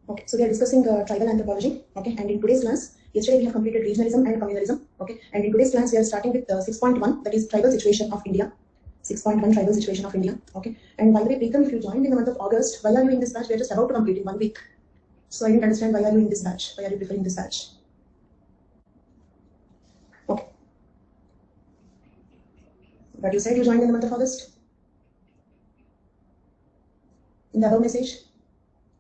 Okay, so we are discussing tribal anthropology. Okay, and in today's class, yesterday we have completed regionalism and communalism. Okay, and in today's class we are starting with 6.1, that is tribal situation of India. 6.1 tribal situation of India. Okay, and by the way, Preetham, if you joined in the month of August, why are you in this batch? We are just about to complete in 1 week. So I didn't understand why are you in this batch? Why are you preferring this batch? Okay, but you said you joined in the month of August. In the above message.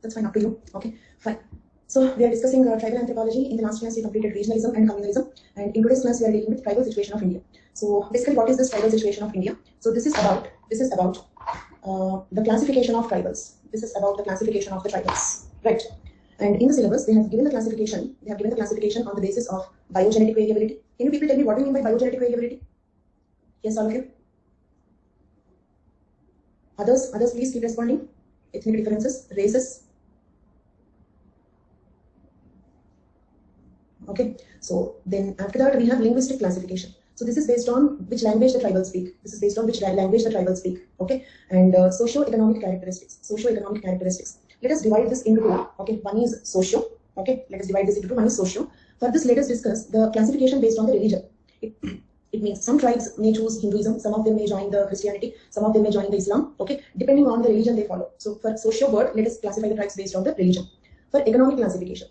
That's fine, up to you. Okay, fine. So we are discussing tribal anthropology. In the last class, we completed regionalism and communalism, and in today's class, we are dealing with tribal situation of India. So basically, what is this tribal situation of India? So this is about the classification of tribals. This is about the classification of the tribals, right? And in the syllabus, they have given the classification. They have given the classification on the basis of biogenetic variability. Can you people tell me what do you mean by biogenetic variability? Yes, all of you. Others, please keep responding. Ethnic differences, races. Okay, so then after that we have linguistic classification. So this is based on which language the tribals speak. This is based on which language the tribals speak. Okay, and socio-economic characteristics. Socio-economic characteristics. Let us divide this into two. Okay, one is socio. Okay, let us divide this into two. One is socio. For this, let us discuss the classification based on the religion. It means some tribes may choose Hinduism, some of them may join the Christianity, some of them may join the Islam. Okay, depending on the religion they follow. So for socio word, let us classify the tribes based on the religion. For economic classification,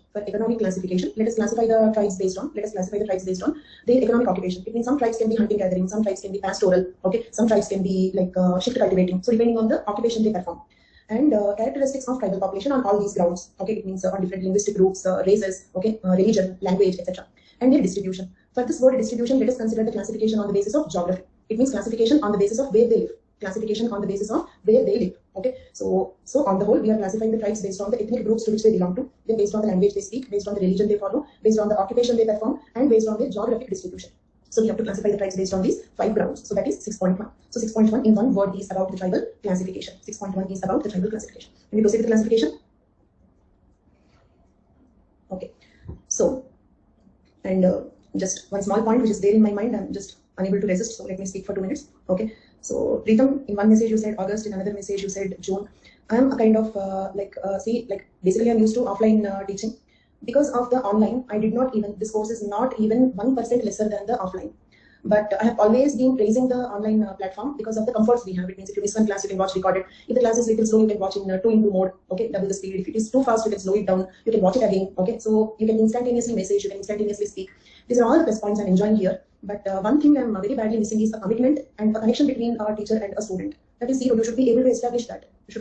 let us classify the tribes based on their economic occupation. It means some tribes can be hunting gathering, some tribes can be pastoral, okay, some tribes can be like shift cultivating. So depending on the occupation they perform. And characteristics of tribal population on all these grounds. Okay, it means on different linguistic groups, races, okay, religion, language, etc. And their distribution. For this word distribution, let us consider the classification on the basis of geography. It means classification on the basis of where they live. Classification on the basis of where they live. Okay, so on the whole, we are classifying the tribes based on the ethnic groups to which they belong to, then based on the language they speak, based on the religion they follow, based on the occupation they perform, and based on their geographic distribution. So we have to classify the tribes based on these 5 grounds. So that is 6.1. So 6.1 in one word is about the tribal classification. 6.1 is about the tribal classification. Can we proceed with the classification? Okay. So, and just one small point which is there in my mind, I'm just unable to resist. So let me speak for 2 minutes. Okay. So Preetham, in one message you said August, in another message you said June. I am a kind of basically I'm used to offline teaching. Because of the online, I did not even, this course is not even 1% lesser than the offline. But I have always been praising the online platform because of the comforts we have. It means if you miss one class, you can watch recorded. If the class is little slow, you can watch in 2x mode. Okay, double the speed. If it is too fast, you can slow it down. You can watch it again. Okay, so you can instantaneously message. You can instantaneously speak. These are all the plus points I'm enjoying here. But one thing I'm very badly missing is a commitment and a connection between a teacher and a student. That is zero. You should be able to establish that. If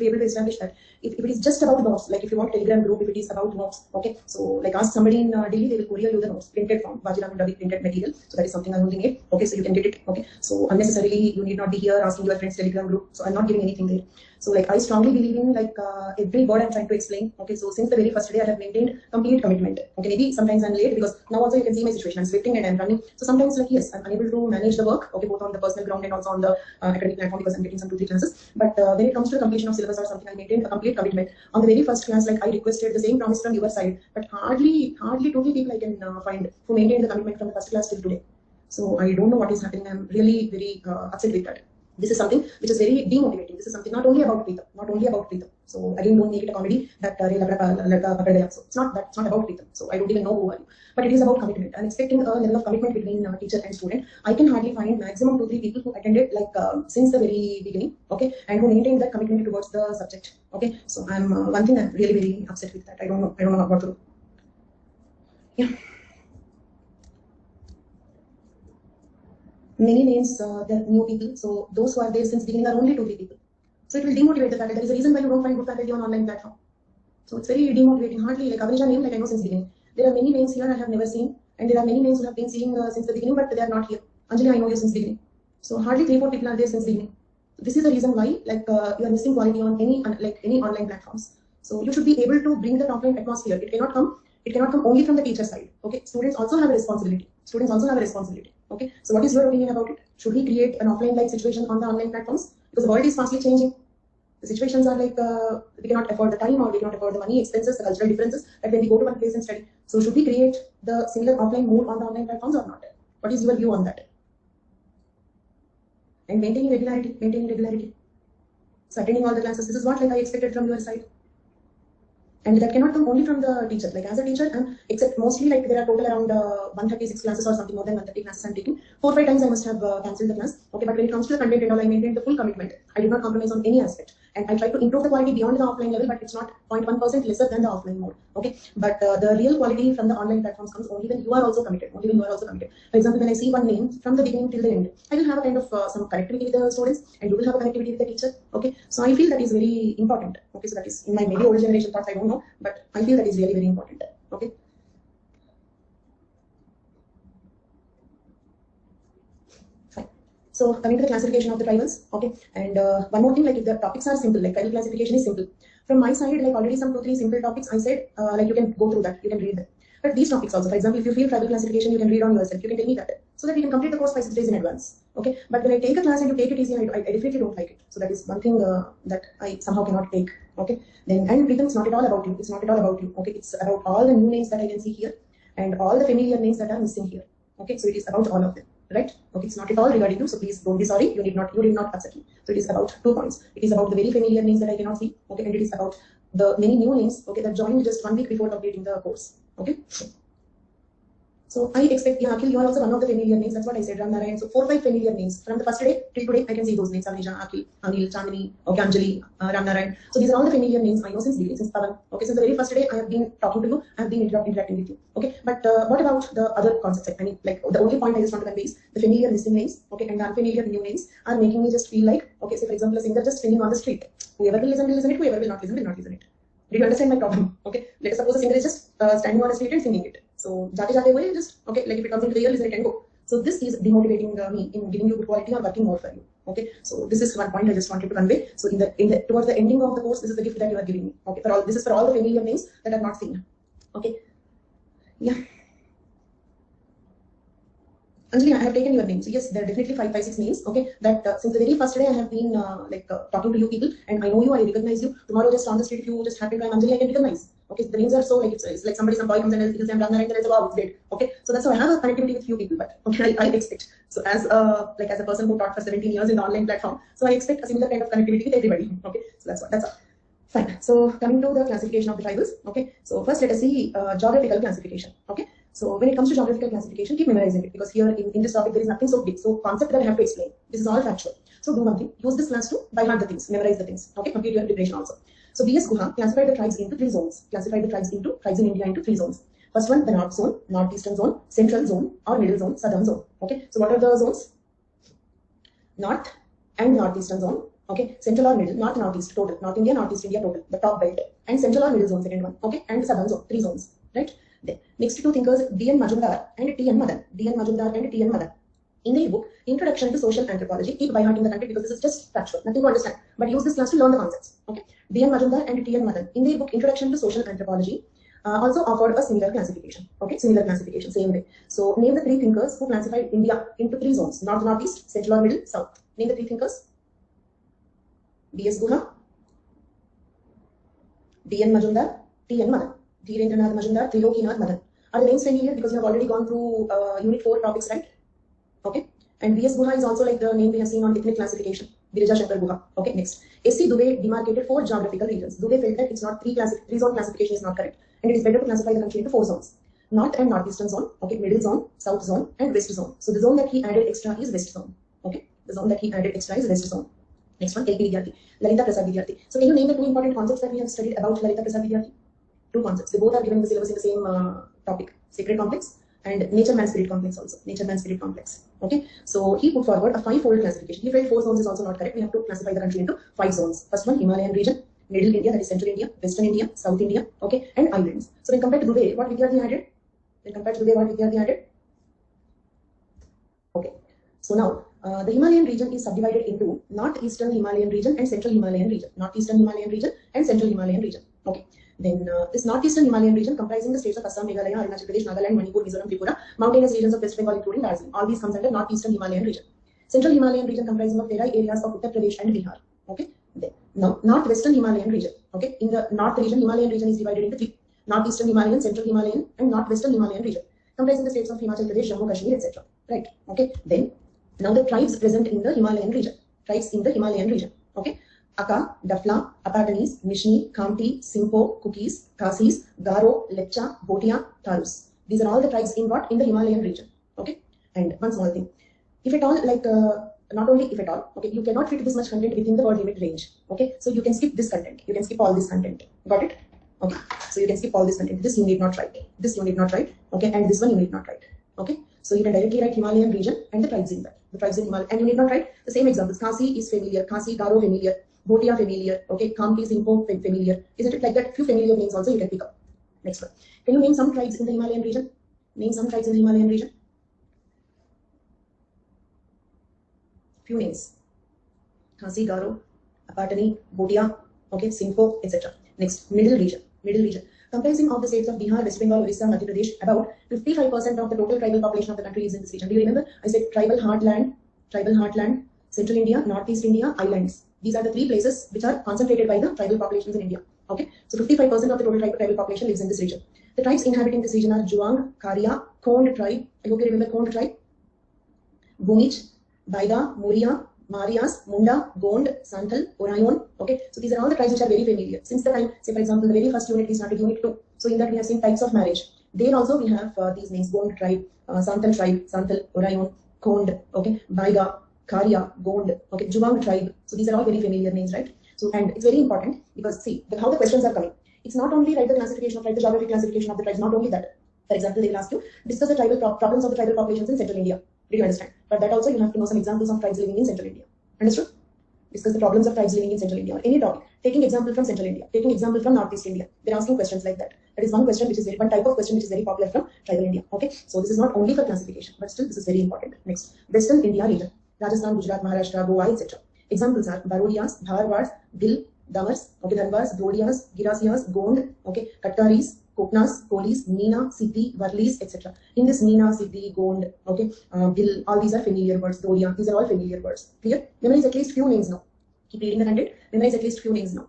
it is just about notes, like if you want Telegram group, if it is about notes, okay. So like ask somebody in Delhi, they will courier you the notes printed from Vajirang Davi printed material. So that is something I'm holding it. Okay, so you can get it. Okay, so unnecessarily you need not be here asking your friends Telegram group. So I'm not giving anything there. So like I strongly believe in like every word I'm trying to explain. Okay, so since the very first day I have maintained complete commitment. Okay, maybe sometimes I'm late because now also you can see my situation. I'm swifting and I'm running. So sometimes like yes, I'm unable to manage the work. Okay, both on the personal ground and also on the academic platform because I'm getting some 2-3 classes. But when it comes to the completion of syllabus or something, I maintained a complete commitment. On the very first class, like I requested the same promise from your side, but hardly 2-3 people I can find who maintained the commitment from the first class till today. So I don't know what is happening. I'm really very upset with that. This is something which is very demotivating. This is something not only about Preetham. So again, don't make it a comedy that so it's not that. It's not about Preetham. So I don't even know who are you, but it is about commitment. I'm expecting a level of commitment between teacher and student. I can hardly find maximum 2-3 people who attended like since the very beginning. Okay, and who maintained that commitment towards the subject. Okay, so I'm one thing I'm really very upset with that. I don't know what to do. Yeah. Many names, the new people. So those who are there since beginning are only 2-3 people. So it will demotivate the faculty. There is a reason why you don't find good faculty on online platform. So it's very demotivating. Hardly like Avrija name, like I know since beginning. There are many names here I have never seen, and there are many names who have been seeing since the beginning, but they are not here. Anjali, I know you since beginning. So hardly 3-4 people are there since beginning. This is the reason why like you are missing quality on any online platforms. So you should be able to bring that offline atmosphere. It cannot come only from the teacher side. Okay, students also have a responsibility. Okay, so what is your opinion about it? Should we create an offline-like situation on the online platforms? Because the world is fastly changing. The situations are like we cannot afford the time or we cannot afford the money, expenses, the cultural differences that when we go to one place and study. So should we create the similar offline mood on the online platforms or not? What is your view on that? And maintaining regularity. So attending all the classes. This is what like I expected from your side. And that cannot come only from the teacher. Like as a teacher, except mostly like there are total around 136 classes or something more than 130 classes I'm taking. 4-5 times I must have cancelled the class. Okay, but when it comes to the content and all, I maintained the full commitment. I did not compromise on any aspect. And I try to improve the quality beyond the offline level, but it's not 0.1% lesser than the offline mode. Okay, but the real quality from the online platforms comes only when you are also committed. Only when you are also committed. For example, when I see one name from the beginning till the end, I will have a kind of some connectivity with the students, and you will have a connectivity with the teacher. Okay, so I feel that is very important. Okay, so that is in my maybe old generation thoughts, I don't know, but I feel that is really very important. Okay. Fine. So coming to the classification of the tribals, okay, and one more thing, like if the topics are simple, like tribal classification is simple. From my side, like already some 2-3 simple topics I said, like you can go through that, you can read them. But these topics also, for example, if you feel tribal classification, you can read on yourself, you can tell me that, so that we can complete the course 5-6 days in advance. Okay, but when I take a class and you take it easy, I definitely don't like it. So that is one thing that I somehow cannot take. Okay, then and Pritam, it's not at all about you. It's not at all about you. Okay, it's about all the new names that I can see here and all the familiar names that are missing here. Okay, so it is about all of them, right? Okay, it's not at all regarding you. So please don't be sorry. You did not upset me. So it is about 2 points. It is about the very familiar names that I cannot see. Okay, and it is about the many new names. Okay, that joined just 1 week before completing the course. Okay. So I expect, yeah, Akhil, you are also one of the familiar names. That's what I said, Ram Narayan. So 4-5 familiar names. From the first day till today, I can see those names. Anisha, Akhil, Anil, Chandani, okay, Anjali, Ram Narayan. So these are all the familiar names I know since beginning, since Pavan. Okay, since the very first day, I have been talking to you. I have been interacting with you. Okay, but what about the other concepts? I mean, like the only point I just want to convey is the familiar missing names, okay, and the unfamiliar new names are making me just feel like, okay, say for example, a singer just singing on the street. Whoever will listen it. Whoever will not listen it. Did you understand my problem? Okay, let us suppose a singer is just standing on a street and singing it. So, jate will just, okay, like if it comes into the ear, listen it and go. So, this is demotivating me in giving you good quality or working more for you. Okay, so this is one point I just wanted to convey. So, towards the ending of the course, this is the gift that you are giving me. Okay, this is for all the familiar names that I have not seen. Okay, yeah. Anjali, I have taken your name. So yes, there are definitely 5-6 names. Okay, that since the very first day I have been talking to you people, and I know you, I recognize you. Tomorrow, just on the street, if you just happen to Anjali, I can recognize. Okay, the names are so like it's like some boy comes and tells them Rangna, and I say, wow, it's great. Okay, so that's why I have a connectivity with few people. But okay, I expect. So as a person who taught for 17 years in the online platform, so I expect a similar kind of connectivity with everybody. Okay, so that's all. Fine. So coming to the classification of the tribals. Okay, so first let us see geographical classification. Okay. So when it comes to geographical classification, keep memorizing it, because here in this topic there is nothing so big. So concept that I have to explain. This is all factual. So do one thing. Use this class to by heart the things, memorize the things. Okay, complete your preparation also. So B.S. Guha classified the tribes into 3 zones. Classified the tribes in India into 3 zones. First one, the North Zone, Northeastern Zone, Central Zone, or Middle Zone, Southern Zone. Okay. So what are the zones? North and Northeastern Zone. Okay. Central or Middle, North, Northeast total. North India, Northeast India total. The top belt. And Central or Middle Zone, second one. Okay. And the Southern Zone, 3 zones. Right. Then, next 2 thinkers, D.N. Majumdar and T.N. Madan. D.N. Majumdar and T.N. Madan. In their book, Introduction to Social Anthropology, keep by heart in the content because this is just factual, nothing to understand. But use this class to learn the concepts. Okay. D.N. Majumdar and T.N. Madan. In their book, Introduction to Social Anthropology, also offered a similar classification. Okay, similar classification, same way. So name the 3 thinkers who classified India into 3 zones: North, Northeast, Central or Middle, South. Name the 3 thinkers. B.S. Guha, D.N. Majumdar, T.N. Madan. Dhirendranath Majumdar, Trilokinath Madan. Are the names familiar? Because you have already gone through Unit 4 topics, right? Okay. And B.S. Guha is also like the name we have seen on ethnic classification. Girija Shankar Guha. Okay, next. S.C. Dubey demarcated 4 geographical regions. Dubey felt that it's not 3 zone classification is not correct. And it is better to classify the country into 4 zones. North and Northeastern Zone, okay, Middle Zone, South Zone, and West Zone. So the zone that he added extra is West Zone. Okay, the zone that he added extra is West Zone. Next one, LP Vidyarthi, Lalita Prasad Vidyarthi. So can you name the 2 important concepts that we have studied about Lalita Prasad Vidyarthi? 2 concepts. They both are given in the syllabus in the same topic: sacred complex and nature man spirit complex also. Nature man spirit complex. Okay. So he put forward a 5-fold classification. He felt 4 zones is also not correct. We have to classify the country into 5 zones. First one, Himalayan region, Middle India, that is Central India, Western India, South India, okay, and islands. So when compared to Dubey, what Vidyarthi added? Okay. So now the Himalayan region is subdivided into Northeastern Himalayan region and Central Himalayan region. Northeastern Himalayan region and Central Himalayan region. Okay. Then this Northeastern Himalayan region comprising the states of Assam, Meghalaya, Arunachal Pradesh, Nagaland, Manipur, Mizoram, Tripura, mountainous regions of West Bengal including Darjeeling. All these comes under Northeastern Himalayan region. Central Himalayan region comprising of Terai areas of Uttar Pradesh and Bihar. Okay. Then now Northwestern Himalayan region. Okay. In the North region, Himalayan region is divided into 3: Northeastern Himalayan, Central Himalayan, and Northwestern Himalayan region, comprising the states of Himachal Pradesh, Jammu, Kashmir, etc. Right. Okay. Then now the tribes present in the Himalayan region. Tribes in the Himalayan region. Okay. Aka, Dafla, Apatanese, Nishni, Khamti, Simpo, Kukis, Khasis, Garo, Lepcha, Bhotia, Tharus. These are all the tribes in what? In the Himalayan region. Okay. And one small thing. If at all, not only if at all, okay, you cannot fit this much content within the word limit range. Okay. So you can skip this content. You can skip all this content. Got it? Okay. So you can skip all this content. This you need not write. This you need not write. Okay. And this one you need not write. Okay. So you can directly write Himalayan region and the tribes in that. The tribes in Himalaya. And you need not write the same examples. Khasi is familiar. Khasi, Garo familiar. Bhotia familiar. Okay. Khamti, Simpo familiar. Isn't it like that? Few familiar names also you can pick up. Next one. Can you name some tribes in the Himalayan region? Name some tribes in the Himalayan region. Few names. Khasi, Garo, Apatani, Bhotia, okay, Simpo, etc. Next, middle region. Middle region. Comprising of the states of Bihar, West Bengal, Orissa, Madhya Pradesh, about 55% of the total tribal population of the country is in this region. Do you remember? I said tribal heartland, Central India, Northeast India, islands. These are the three places which are concentrated by the tribal populations in India. Okay, so 55% of the total tribal population lives in this region. The tribes inhabiting this region are Juang, Karya, Khond tribe. I hope you remember Khond tribe. Bhumij, Baida, Muria, Marias, Munda, Gond, Santhal, Orayon. Okay, so these are all the tribes which are very familiar. Since the time, say for example, the very first unit we started unit 2. So in that we have seen types of marriage. There also we have these names: Gond tribe, Santhal, Orayon, Khond, okay, Baida, Karya, Gond, okay, Juang tribe. So these are all very familiar names, right? So and it's very important because see how the questions are coming. It's not only write the classification of, write the geographic classification of the tribes. Not only that. For example, they will ask you discuss the tribal problems of the tribal populations in Central India. Did you understand? But that also you have to know some examples of tribes living in Central India. Understood? Discuss the problems of tribes living in Central India or any topic. Taking example from Central India, taking example from Northeast India. They're asking questions like that. That is one question which is one type of question which is very popular from tribal India. Okay, so this is not only for classification, but still this is very important. Next, Western India region, Rajasthan, Gujarat, Maharashtra, Goa, etc. Examples are Barodias, Dharwars, Dil, Damars, okay, Dhanbars, Dodias, Girasias, Gond, okay, Katkaris, Koknas, Kolis, Meena, Siddhi, Varlis, etc. In this Meena, Siddhi, Gond, okay, Gil, all these are familiar words. Dodia, these are all familiar words. Clear? Memorize at least few names now. Keep reading the content. Memorize at least few names now.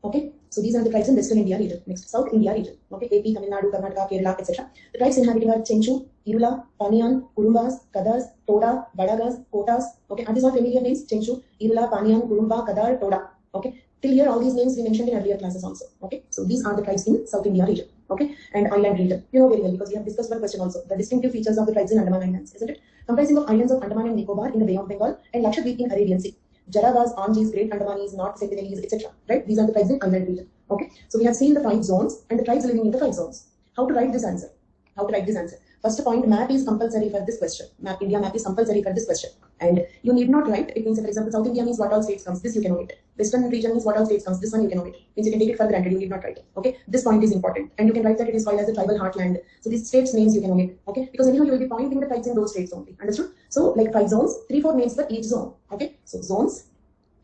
Okay, so these are the tribes in Western India region. Next, South India region. Okay, AP, Tamil Nadu, Karnataka, Kerala, etc. The tribes inhabiting are Chenchu, Irula, Paniyan, Kurumbas, Kadars, Toda, Badagas, Kotas. Okay, are these all familiar names? Chenchu, Irula, Paniyan, Kurumba, Kadar, Toda. Okay, till here all these names we mentioned in earlier classes also. Okay, so these are the tribes in South India region. Okay, and island region. You know very well because we have discussed one question also. The distinctive features of the tribes in Andaman Islands, isn't it? Comprising of islands of Andaman and Nicobar in the Bay of Bengal and Lakshadweep in Arabian Sea. Jaravas, Anjis, Great Andamanese, North Sentinelese, etc. Right? These are the tribes in island region. Okay, so we have seen the 5 zones and the tribes living in the 5 zones. How to write this answer? How to write this answer? First point, map is compulsory for this question. India map is compulsory for this question. And you need not write. It means, for example, South India means what all states comes. This you can omit. Western region means what all states comes. This one you can omit. Means you can take it for granted. You need not write. Okay. This point is important. And you can write that it is called as a tribal heartland. So these states names you can omit. Okay. Because anyhow you will be pointing the tribes in those states only. Understood? So like 5 zones, 3-4 names for each zone. Okay. So zones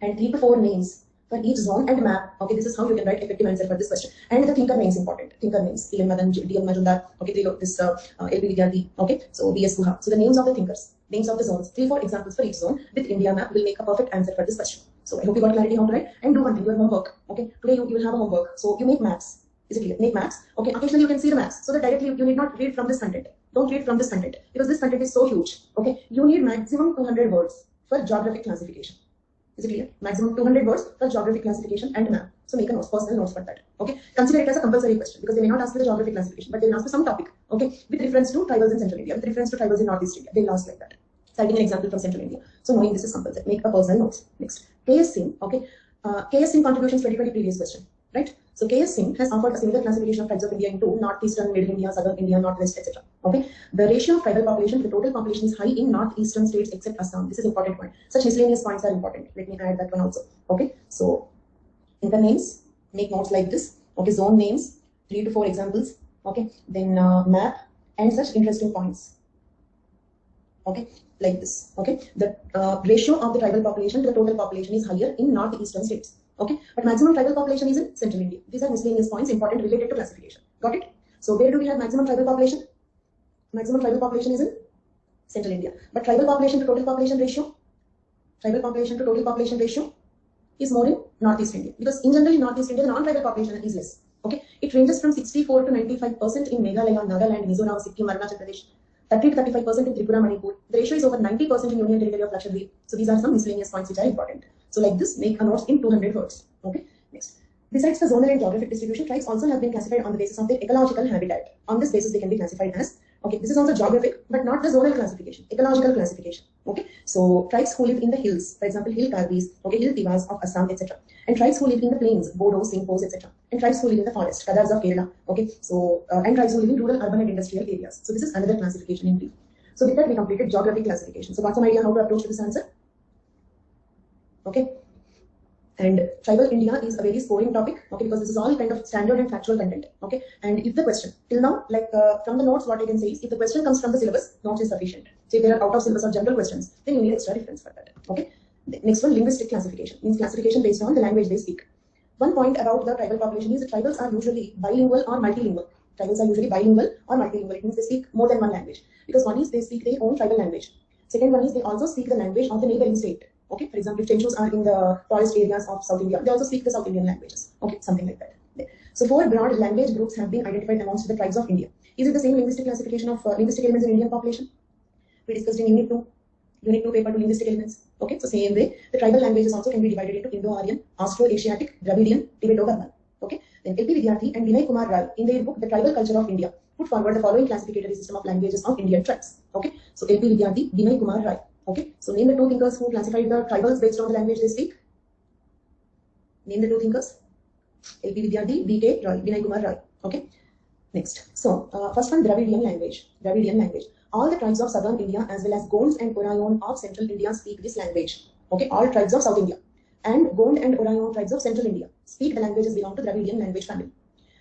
and 3 to 4 names for each zone and map. Okay, this is how you can write effective answer for this question. And the thinker names important. Thinker names. PM Madan, DM Majumdar. Okay, this LP Vidyarthi. Okay, so VS Guha. So the names of the thinkers, names of the zones. 3-4 examples for each zone with India map will make a perfect answer for this question. So I hope you got clarity how to write. And do one thing, your homework. Okay, today you will have a homework. So you make maps. Is it clear? Make maps. Okay, occasionally you can see the maps. So that directly you need not read from this content. Don't read from this content because this content is so huge. Okay, you need maximum 200 words for geographic classification. Is it clear? Maximum 200 words for geographic classification and map. So make a note, personal notes for that. Okay. Consider it as a compulsory question because they may not ask for the geographic classification, but they will ask for some topic. Okay. With reference to tribals in Central India, with reference to tribals in Northeast India, they will ask like that. Citing an example from Central India. So knowing this is compulsory. Make a personal notes. Next, KS Singh. Okay. KS Singh contributions 2020 previous question. Right. So KS Singh has offered a similar classification of tribes of India into Northeastern, Middle India, Southern India, Northwest, etc. Okay. The ratio of tribal population to the total population is high in Northeastern states except Assam. This is important point. Such miscellaneous points are important. Let me add that one also. Okay. So inter names, make notes like this. Okay. Zone names, 3 to 4 examples. Okay. Then map and such interesting points. Okay. Like this. Okay. The ratio of the tribal population to the total population is higher in Northeastern states. Okay, but maximum tribal population is in Central India. These are miscellaneous points important related to classification. Got it? So where do we have maximum tribal population? Maximum tribal population is in Central India. But tribal population to total population ratio, tribal population to total population ratio is more in Northeast India. Because in general in Northeast India, the non-tribal population is less. Okay, it ranges from 64 to 95% in Meghalaya, Nagaland, Mizoram, Sikkim, Arunachal Pradesh, 30 to 35% in Tripura, Manipur. The ratio is over 90% in Union Territory of Lakshadweep. So these are some miscellaneous points which are important. So So like this, make a notes in 200 words. Okay, next. Besides the zonal and geographic distribution, tribes also have been classified on the basis of their ecological habitat. On this basis, they can be classified as, okay, this is also geographic, but not the zonal classification, ecological classification. Okay, so tribes who live in the hills, for example, hill Karbis, okay, hill Tivas of Assam, etc. And tribes who live in the plains, Bodo, Singpos, etc. And tribes who live in the forest, Kadars of Kerala. Okay, so and tribes who live in rural, urban, and industrial areas. So this is another classification in brief. So with that, we completed geographic classification. So got some idea how to approach to this answer? Okay. And tribal India is a very scoring topic, okay, because this is all kind of standard and factual content, okay. And if the question, till now, like from the notes, what I can say is, if the question comes from the syllabus, notes is sufficient. So if there are out of syllabus or general questions, then you need extra reference for that, okay. The next one, linguistic classification, means classification based on the language they speak. One point about the tribal population is that tribals are usually bilingual or multilingual. Tribals are usually bilingual or multilingual. It means they speak more than one language, because one is they speak their own tribal language. Second one is they also speak the language of the neighboring state. Okay, for example, if Chenchus are in the forest areas of South India, they also speak the South Indian languages. Okay, something like that. So 4 broad language groups have been identified amongst the tribes of India. Is it the same linguistic classification of linguistic elements in Indian population? We discussed in Unit 2 paper to linguistic elements. Okay, so same way, the tribal languages also can be divided into Indo-Aryan, Austro-Asiatic, Dravidian, Tibeto-Burman. Okay, then LP Vidyarthi and Vinay Kumar Rai, in their book The Tribal Culture of India, put forward the following classificatory system of languages of Indian tribes. Okay, so LP Vidyarthi, Vinay Kumar Rai. Okay, so name the 2 thinkers who classified the tribals based on the language they speak. Name the 2 thinkers. LP Vidyarthi, BK Roy, Vinay Kumar Roy. Okay, next. So first one, Dravidian language. Dravidian language. All the tribes of southern India as well as Gonds and Orayon of central India speak this language. Okay, all tribes of South India and Gond and Orayon tribes of central India speak the languages belong to Dravidian language family.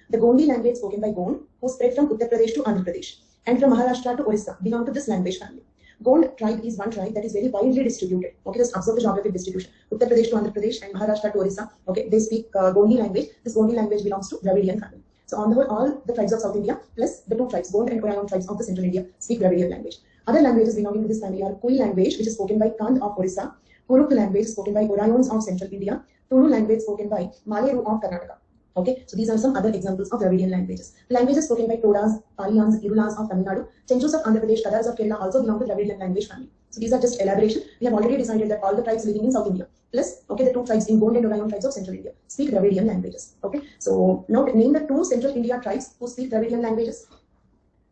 The Gondi language spoken by Gond, who spread from Uttar Pradesh to Andhra Pradesh and from Maharashtra to Orissa, belong to this language family. Gond tribe is one tribe that is very widely distributed. Okay, just observe the geographic distribution. Uttar Pradesh to Andhra Pradesh and Maharashtra to Orissa. Okay, they speak Gondi language. This Gondi language belongs to Dravidian family. So on the whole, all the tribes of South India plus the 2 tribes, Gond and Orayon tribes of the central India, speak Dravidian language. Other languages belonging to this family are Kui language, which is spoken by Kand of Orissa, Kuruk language spoken by Orayons of central India, Tulu language spoken by Maleru of Karnataka. Okay, so these are some other examples of Dravidian languages. The languages spoken by Todas, Paliyans, Irulas of Tamil Nadu, Chenchus of Andhra Pradesh, Kadars of Kerala also belong to Dravidian language family. So these are just elaboration. We have already decided that all the tribes living in South India, plus okay, the 2 tribes in Gond and Orayon tribes of central India speak Dravidian languages. Okay, so now name the 2 central India tribes who speak Dravidian languages.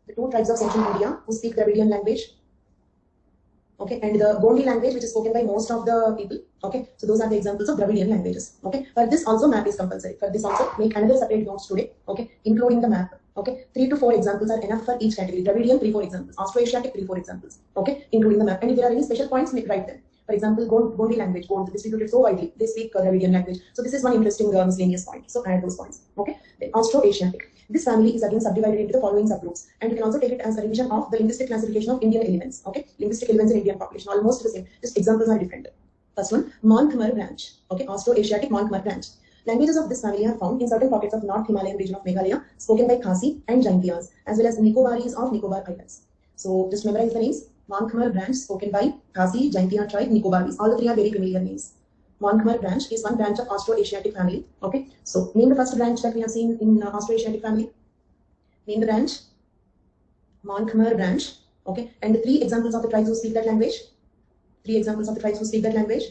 The 2 tribes of central India who speak Dravidian language. Okay, and the Gondi language, which is spoken by most of the people. Okay, so those are the examples of Dravidian languages. Okay, for this also map is compulsory. For this also make another separate notes today. Okay, including the map. Okay, 3 to 4 examples are enough for each category. Dravidian 3-4 examples, Austro-Asiatic 3-4 examples. Okay, including the map. And if there are any special points, write them. For example, Gondi language, Gond distributed so widely, they speak Dravidian language. So this is one interesting miscellaneous point. So add those points. Okay, then Austro-Asiatic. This family is again subdivided into the following subgroups, and you can also take it as a revision of the linguistic classification of Indian elements. Okay, linguistic elements in Indian population, almost the same. Just examples are different. First one, Mon-Khmer branch. Okay, Austro-Asiatic Mon-Khmer branch. Languages of this family are found in certain pockets of North Himalayan region of Meghalaya, spoken by Khasi and Jaintias, as well as Nicobaris of Nicobar Islands. So just memorize the names. Mon-Khmer branch spoken by Khasi, Jaintia tribe, Nicobaris. All the 3 are very familiar names. Mon-Khmer branch is one branch of Austro-Asiatic family. Okay, so name the first branch that we have seen in Austro-Asiatic family. Name the branch. Mon-Khmer branch. Okay, and the 3 examples of the tribes who speak that language. 3 examples of the tribes who speak that language.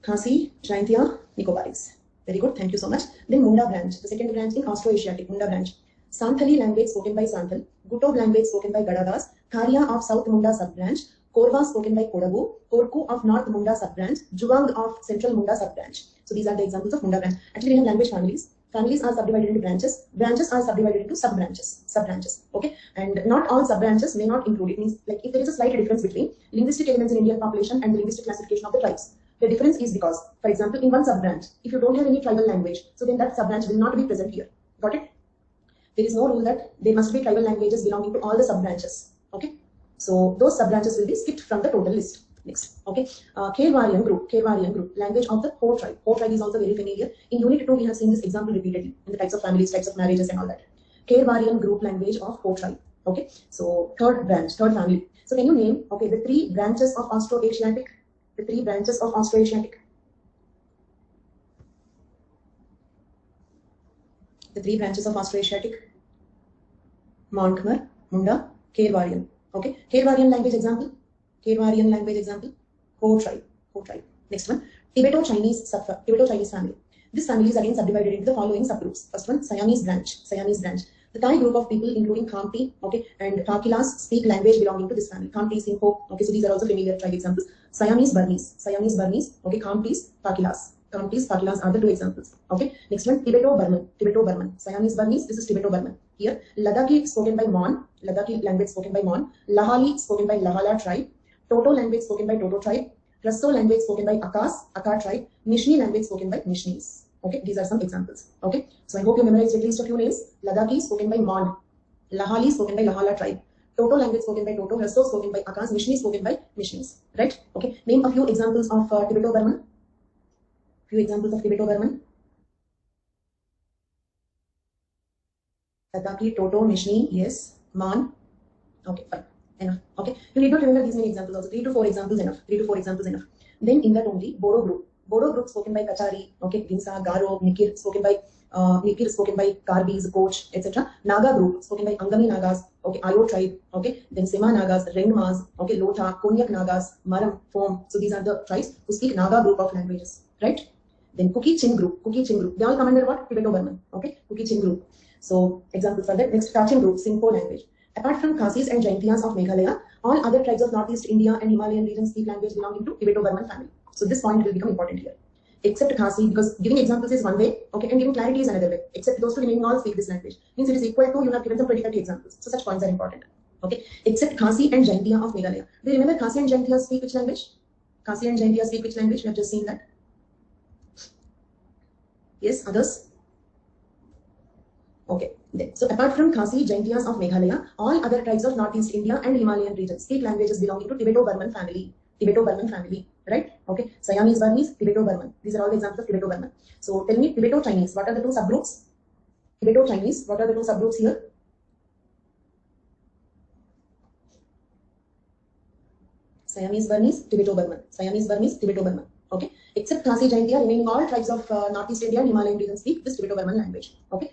Khasi, Jaintia, Nicobaris. Very good, thank you so much. Then Munda branch, the second branch in Austro-Asiatic, Munda branch. Santhali language spoken by Santhal, Gutob language spoken by Gadadas, Tharia of South Munda sub-branch, Korwa spoken by Kodagu, Korku of North Munda sub-branch, Juang of Central Munda sub-branch. So these are the examples of Munda branch. Actually, we have language families. Families are subdivided into branches. Branches are subdivided into sub-branches. Okay, and not all sub-branches may not include. It means like if there is a slight difference between linguistic elements in Indian population and the linguistic classification of the tribes. The difference is because, for example, in one sub-branch, if you don't have any tribal language, so then that sub-branch will not be present here. Got it? There is no rule that there must be tribal languages belonging to all the sub-branches. Okay, so those sub-branches will be skipped from the total list. Next, okay, Kherwarian group, language of the Ho tribe. Ho tribe is also very familiar. In Unit 2, we have seen this example repeatedly in the types of families, types of marriages, and all that. Kherwarian group language of Ho tribe. Okay, so third family. So can you name, okay, the 3 branches of Austro-Asiatic? The 3 branches of Austro-Asiatic. The 3 branches of Austro-Asiatic. Mon-Khmer, Munda, Kherwarian. Okay, Kherwarian language example. Kherwarian language example. Ho tribe. Next one, Tibeto-Chinese family. This family is again subdivided into the following subgroups. First one, Siamese branch. The Thai group of people, including Khamti, okay, and Kakilas, speak language belonging to this family. Khamti, Singho, okay, so these are also familiar tribe examples. Siamese Burmese, okay, Khamtis, Kakilas are the two examples. Okay, next one, Tibeto-Burman. Siamese Burmese, this is Tibeto-Burman. Here, Ladakhi spoken by Mon, Ladakhi language spoken by Mon, Lahali spoken by Lahala tribe, Toto language spoken by Toto tribe, Rasso language spoken by Akar tribe, Nishni language spoken by Nishnis. Okay, these are some examples. Okay, so I hope you memorized at least a few names. Ladakhi spoken by Mon, Lahali spoken by Lahala tribe, Toto language spoken by Toto, Rasso spoken by Akas, Nishni spoken by Nishnis. Right? Okay, name a few examples of Tibeto-Burman. Ladakhi, Toto, Nishni, yes, Mon. Okay, fine. Enough. Okay, you need not remember these many examples also. 3 to 4 examples enough. Then in that only Bodo group spoken by Kachari, okay, Ginsa, Garo, Nikir spoken by Karbis, Koch, etc. Naga group spoken by Angami Nagas, okay, Ayo tribe, okay, then Sema Nagas, Rengmas, okay, Lota, Konyak Nagas, Maram, Fom. So these are the tribes who speak Naga group of languages, right? Then Kuki-Chin group. They all come under what? Tibeto-Burman, okay, Kuki-Chin group. So examples for that. Next, Kachin group, Singpo language. Apart from Khasis and Jaintias of Meghalaya, all other tribes of Northeast India and Himalayan region speak language belonging to Tibeto-Burman family. So this point will become important here. Except Khasi, because giving examples is one way, okay, and giving clarity is another way. Except those two remaining all speak this language. Means it is equal to, you have given some 20-30 examples. So such points are important. Okay, except Khasi and Jaintia of Meghalaya. Do you remember Khasi and Jaintia speak which language? We have just seen that. Yes, others? Okay. Then, so apart from Khasi, Jaintias of Meghalaya, all other tribes of Northeast India and Himalayan region speak languages belonging to Tibeto-Burman family, right? Okay. Siamese Burmese, Tibeto-Burman. These are all the examples of Tibeto-Burman. So tell me, Tibeto-Chinese, what are the two subgroups? Tibeto-Chinese, what are the two subgroups here? Siamese Burmese, Tibeto-Burman. Okay. Except Khasi, Jaintia, remaining all tribes of Northeast India and Himalayan region speak this Tibeto-Burman language. Okay.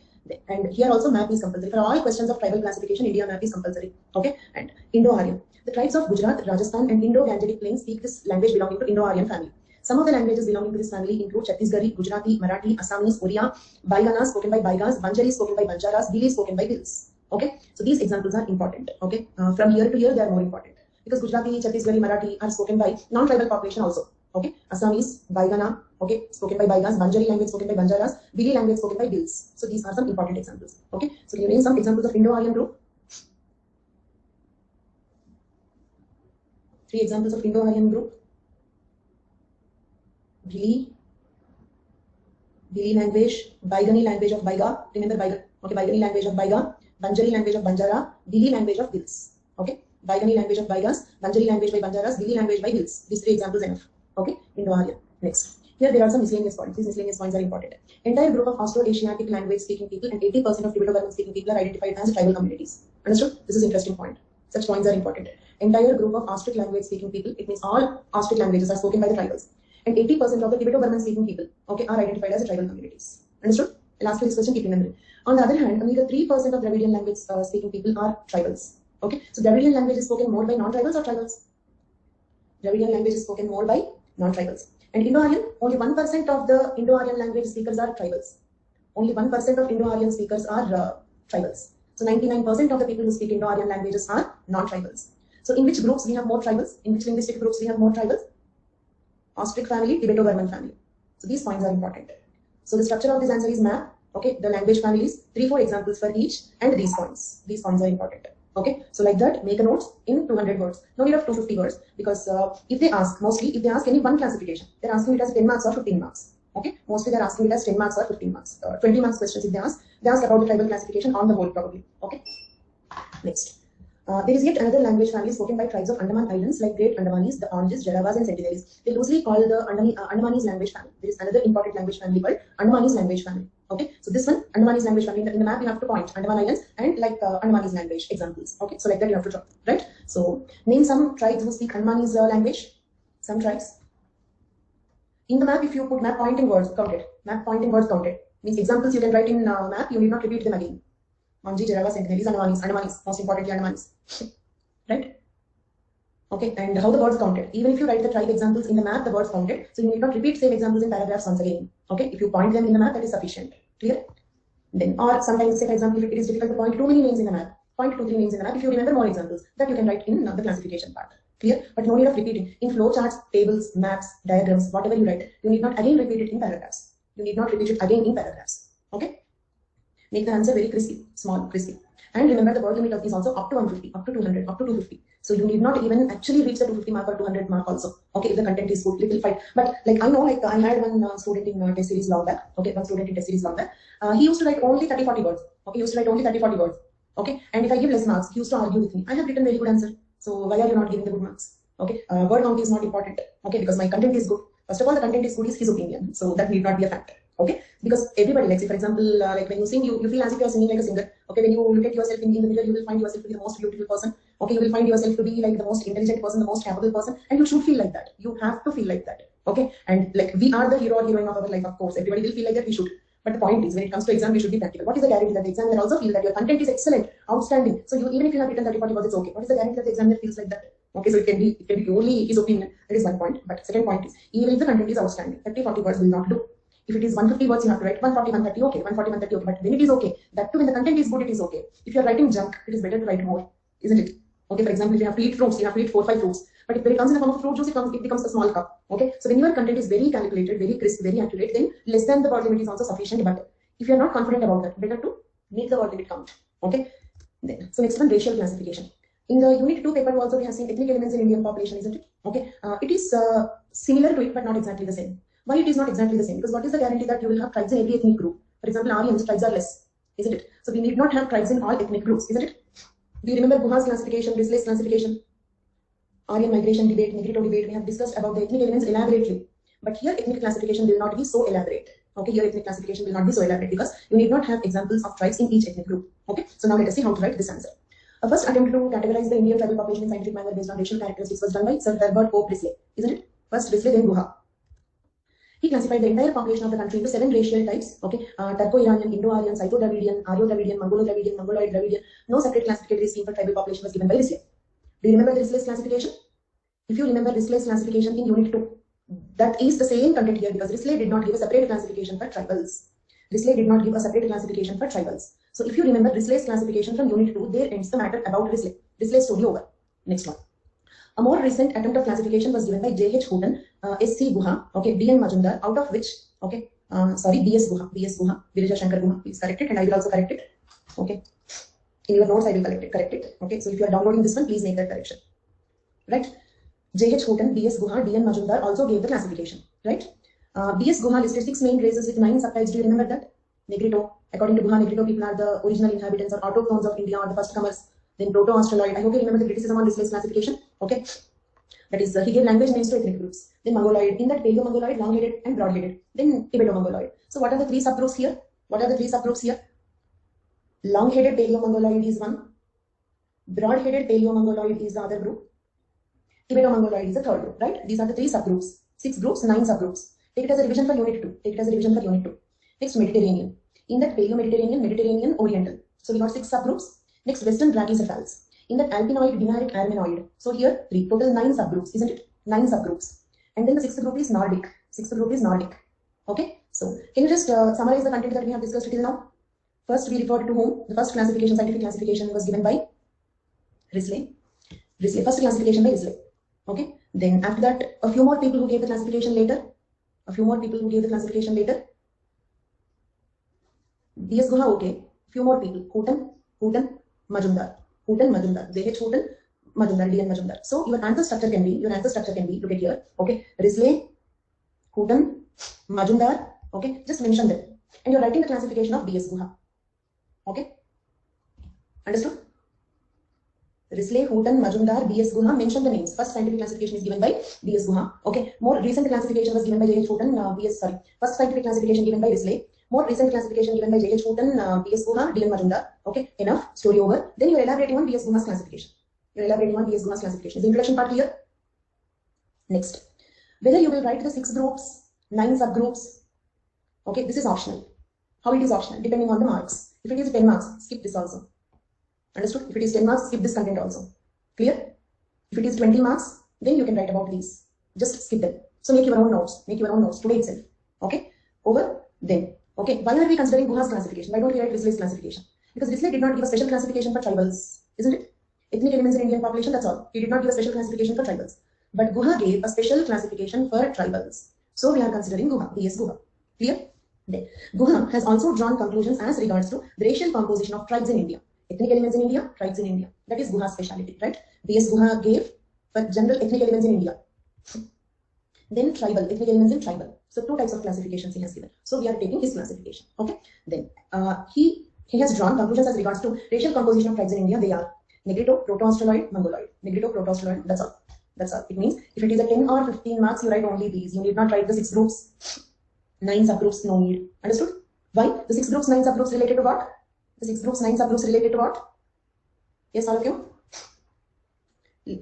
And here also map is compulsory. For all questions of tribal classification, India map is compulsory. Okay. And Indo-Aryan. The tribes of Gujarat, Rajasthan and Indo-Gangetic Plains speak this language belonging to Indo-Aryan family. Some of the languages belonging to this family include Chhattisgarhi, Gujarati, Marathi, Assamese, Oriya, Baigana spoken by Baigas, Banjari spoken by Banjaras, Dili spoken by Dils. Okay. So these examples are important. Okay. From year to year, they are more important because Gujarati, Chhattisgarhi, Marathi are spoken by non-tribal population also. Okay. Assamese, Baigana, okay, spoken by Baigas, Banjari language spoken by Banjaras, Dili language spoken by Dils. So these are some important examples. Okay. So can you name some examples of Indo-Aryan group? 3 examples of Indo-Aryan group. Dili language, Baigani language of Baiga. Remember Baiga. Okay, Baigani language of Baiga, Banjari language of Banjara, Dili language of Dils. Okay, Baigani language of Baigas, Banjari language by Banjaras, Dili language by Dils. These 3 examples enough. Okay, Indo-Aryan. Next. Here there are some miscellaneous points. These miscellaneous points are important. Entire group of Austro-Asiatic language speaking people and 80% of Tibeto-Burman speaking people are identified as tribal communities. Understood? This is interesting point. Such points are important. Entire group of Austric language speaking people, it means all Austric languages are spoken by the tribals. And 80% of the Tibeto-Burman speaking people, okay, are identified as tribal communities. Understood? I'll ask you this question, keep remembering. On the other hand, only the 3% of Dravidian language speaking people are tribals. Okay, so Dravidian language is spoken more by non-tribals or tribals? Dravidian language is spoken more by non-tribals. And Indo-Aryan, only 1% of the Indo-Aryan language speakers are tribals. Only 1% of Indo-Aryan speakers are tribals. So 99% of the people who speak Indo-Aryan languages are non-tribals. So in which groups we have more tribals? In which linguistic groups we have more tribals? Austric family, Tibeto-Burman family. So these points are important. So the structure of this answer is map. Okay, the language families, 3-4 examples for each, and these points. These points are important. Okay, so like that, make a notes in 200 words. No need of 250 words because if they ask any one classification, they're asking it as 10 marks or 15 marks. Okay, mostly they're asking it as 10 marks or 15 marks. 20 marks questions if they ask about the tribal classification on the whole probably. Okay, next. There is yet another language family spoken by tribes of Andaman Islands like Great Andamanese, the Oranges, Jaravas and Sentinelis. They loosely call the Andamanese language family. There is another important language family called Andamanese language family. Okay, so this one, Andamanese language family, in the map you have to point Andaman Islands and like Andamanese language examples. Okay, so like that you have to draw, right? So name some tribes who speak Andamanese language. Some tribes. In the map, if you put map pointing words, count it. Map pointing words counted. Means examples you can write in map, you need not repeat them again. Manji, Jaravas, Sentinelis, Andamanese, most importantly Andamanese. Right? Okay, and how the words counted. Even if you write the tribe examples in the map, the words counted. So you need not repeat same examples in paragraphs once again. Okay, if you point them in the map, that is sufficient. Clear? Then, or sometimes, say for example, if it is difficult to point too many names in the map, point 2, 3 names in the map. If you remember more examples, that you can write in the classification part. Clear? But no need of repeating. In flowcharts, tables, maps, diagrams, whatever you write, you need not again repeat it in paragraphs. You need not repeat it again in paragraphs. Okay? Make the answer very crispy, small, crispy. And remember the word limit is also up to 150, up to 200, up to 250. So you need not even actually reach the 250 mark or 200 mark also. Okay, if the content is good, little fight. But like I know, like I had one student in test series long back. Okay, one student in test series long back. He used to write only 30-40 words. Okay, he used to write only 30-40 words. Okay, and if I give less marks, he used to argue with me. I have written very good answer. So why are you not giving the good marks? Okay, word count is not important. Okay, because my content is good. First of all, the content is good is his opinion. So that need not be a factor. Okay, because everybody, like say for example, like when you sing, you feel as if you are singing like a singer. Okay, when you look at yourself in the mirror, you will find yourself to be the most beautiful person. Okay, you will find yourself to be like the most intelligent person, the most capable person, and you should feel like that. You have to feel like that. Okay, and like we are the hero or heroine of our life, of course. Everybody will feel like that. We should. But the point is, when it comes to exam, we should be practical. What is the guarantee that the examiner also feel that your content is excellent, outstanding? So you, even if you have written 30-40 words, it's okay. What is the guarantee that the examiner feels like that? Okay, so it can be only his opinion. That is one point. But second point is, even if the content is outstanding, 30-40 words will not do. If it is 150 words, you have to write 140, 130, okay, 140, 130, okay. But then it is okay. That too, when the content is good, it is okay. If you are writing junk, it is better to write more, isn't it? Okay, for example, if you have to eat fruits, you have to eat 4-5 fruits. But if it comes in the form of fruit juice, it becomes a small cup. Okay, so when your content is very calculated, very crisp, very accurate, then less than the word limit is also sufficient. But if you are not confident about that, better to make the word limit count. Okay, then, so next one, racial classification. In the Unit 2 paper, also we have seen ethnic elements in Indian population, isn't it? Okay, it is similar to it, but not exactly the same. Why it is not exactly the same? Because what is the guarantee that you will have tribes in every ethnic group? For example, Aryans, tribes are less, isn't it? So we need not have tribes in all ethnic groups, isn't it? Do you remember Guha's classification, Risley's classification? Aryan migration debate, Negrito debate, we have discussed about the ethnic elements elaborately. But here ethnic classification will not be so elaborate. Okay, here ethnic classification will not be so elaborate because you need not have examples of tribes in each ethnic group. Okay, so now let us see how to write this answer. A first attempt to categorize the Indian tribal population in scientific manner based on racial characteristics was done by Sir Herbert Pope Risley, isn't it? First Risley, then Guha. He classified the entire population of the country into 7 racial types. Okay, Turco-Iranian, Indo-Aryan, Scytho-Dravidian, Aryo-Dravidian, Mongolo-Dravidian, Mongoloid-Dravidian. No separate classificatory scheme for tribal population was given by Risley. Do you remember the Risley's classification? If you remember Risley's classification in Unit 2, that is the same content here because Risley did not give a separate classification for tribals. Risley did not give a separate classification for tribals. So if you remember Risley's classification from Unit 2, there ends the matter about Risley. Risley's story over. Next one. A more recent attempt of classification was given by J.H. Houghton, S.C. Guha, okay, D.N. Majumdar, out of which, okay, B.S. Guha, Virija Shankar Guha, please correct it and I will also correct it, okay. In your notes, I will correct it, okay. So if you are downloading this one, please make that correction, right. J.H. Houghton, B.S. Guha, D.N. Majumdar also gave the classification, right. B.S. Guha listed 6 main races with 9 subtypes. Do you remember that? Negrito. According to Guha, Negrito people are the original inhabitants or autochthones of India or the first comers. Then Proto-Australoid. I hope you remember the criticism on Risley's classification. Okay. That is, he gave language names to ethnic groups. Then Mongoloid. In that, Paleo-Mongoloid, long-headed and broad-headed. Then Tibeto-Mongoloid. So what are the 3 subgroups here? What are the 3 subgroups here? Long-headed Paleo-Mongoloid is one. Broad-headed Paleo-Mongoloid is the other group. Tibeto-Mongoloid is the third group, right? These are the 3 subgroups. 6 groups, 9 subgroups. Take it as a revision for Unit 2. Take it as a revision for Unit 2. Next, Mediterranean. In that, Paleo-Mediterranean, Mediterranean, Oriental. So we got 6 subgroups. Next, Western Brachycephals. In that, Alpinoid, Dinaric, Armenoid. So here, 3. Total 9 subgroups, isn't it? 9 subgroups. And then the 6th group is Nordic. 6th group is Nordic. Okay? So, can you just summarize the content that we have discussed till now? First, we referred to whom? The first classification, scientific classification was given by Risley. First classification by Risley. Okay? Then, after that, a few more people who gave the classification later. B.S. Guha, okay. Few more people. Houghton, Majumdar. J.H. Houghton, Majumdar, D.N. Majumdar. So your answer structure can be, look at here. Okay. Risley, Houghton, Majumdar. Okay. Just mention them. And you're writing the classification of B.S. Guha. Okay. Understood? Risley, Houghton, Majumdar, B.S. Guha. Mention the names. First scientific classification is given by B.S. Guha. Okay. More recent classification was given by J.H. Houghton, First scientific classification given by Risley. More recent classification given by J.H. Houghton, B.S. Guha, D.N. Majumdar. Okay, enough. Story over. Then you are elaborating on B.S. Guha's classification. Is the introduction part clear? Next. Whether you will write the 6 groups, 9 subgroups. Okay, this is optional. How it is optional? Depending on the marks. If it is 10 marks, skip this also. Understood? If it is 10 marks, skip this content also. Clear? If it is 20 marks, then you can write about these. Just skip them. So make your own notes. Make your own notes today itself. Okay? Over then. Okay? Why are we considering Guha's classification? Why don't we write Risley's classification? Because Risley did not give a special classification for tribals, isn't it? Ethnic elements in Indian population, that's all. He did not give a special classification for tribals. But Guha gave a special classification for tribals. So we are considering Guha, B.S. Guha. Clear? Then, Guha has also drawn conclusions as regards to the racial composition of tribes in India. Ethnic elements in India, tribes in India. That is Guha's speciality, right? B.S. Guha gave for general ethnic elements in India. Then tribal, ethnic elements in tribal. So two types of classifications he has given. So we are taking his classification. Okay. Then he has drawn conclusions as regards to racial composition of tribes in India. They are Negrito, Proto-Australoid, Mongoloid. Negrito, Proto-Australoid. That's all. That's all. It means if it is a 10 or 15 marks, you write only these. You need not write the 6 groups, 9 subgroups. No need. Understood? Why? The 6 groups, 9 subgroups related to what? The 6 groups, 9 subgroups related to what? Yes, all of you?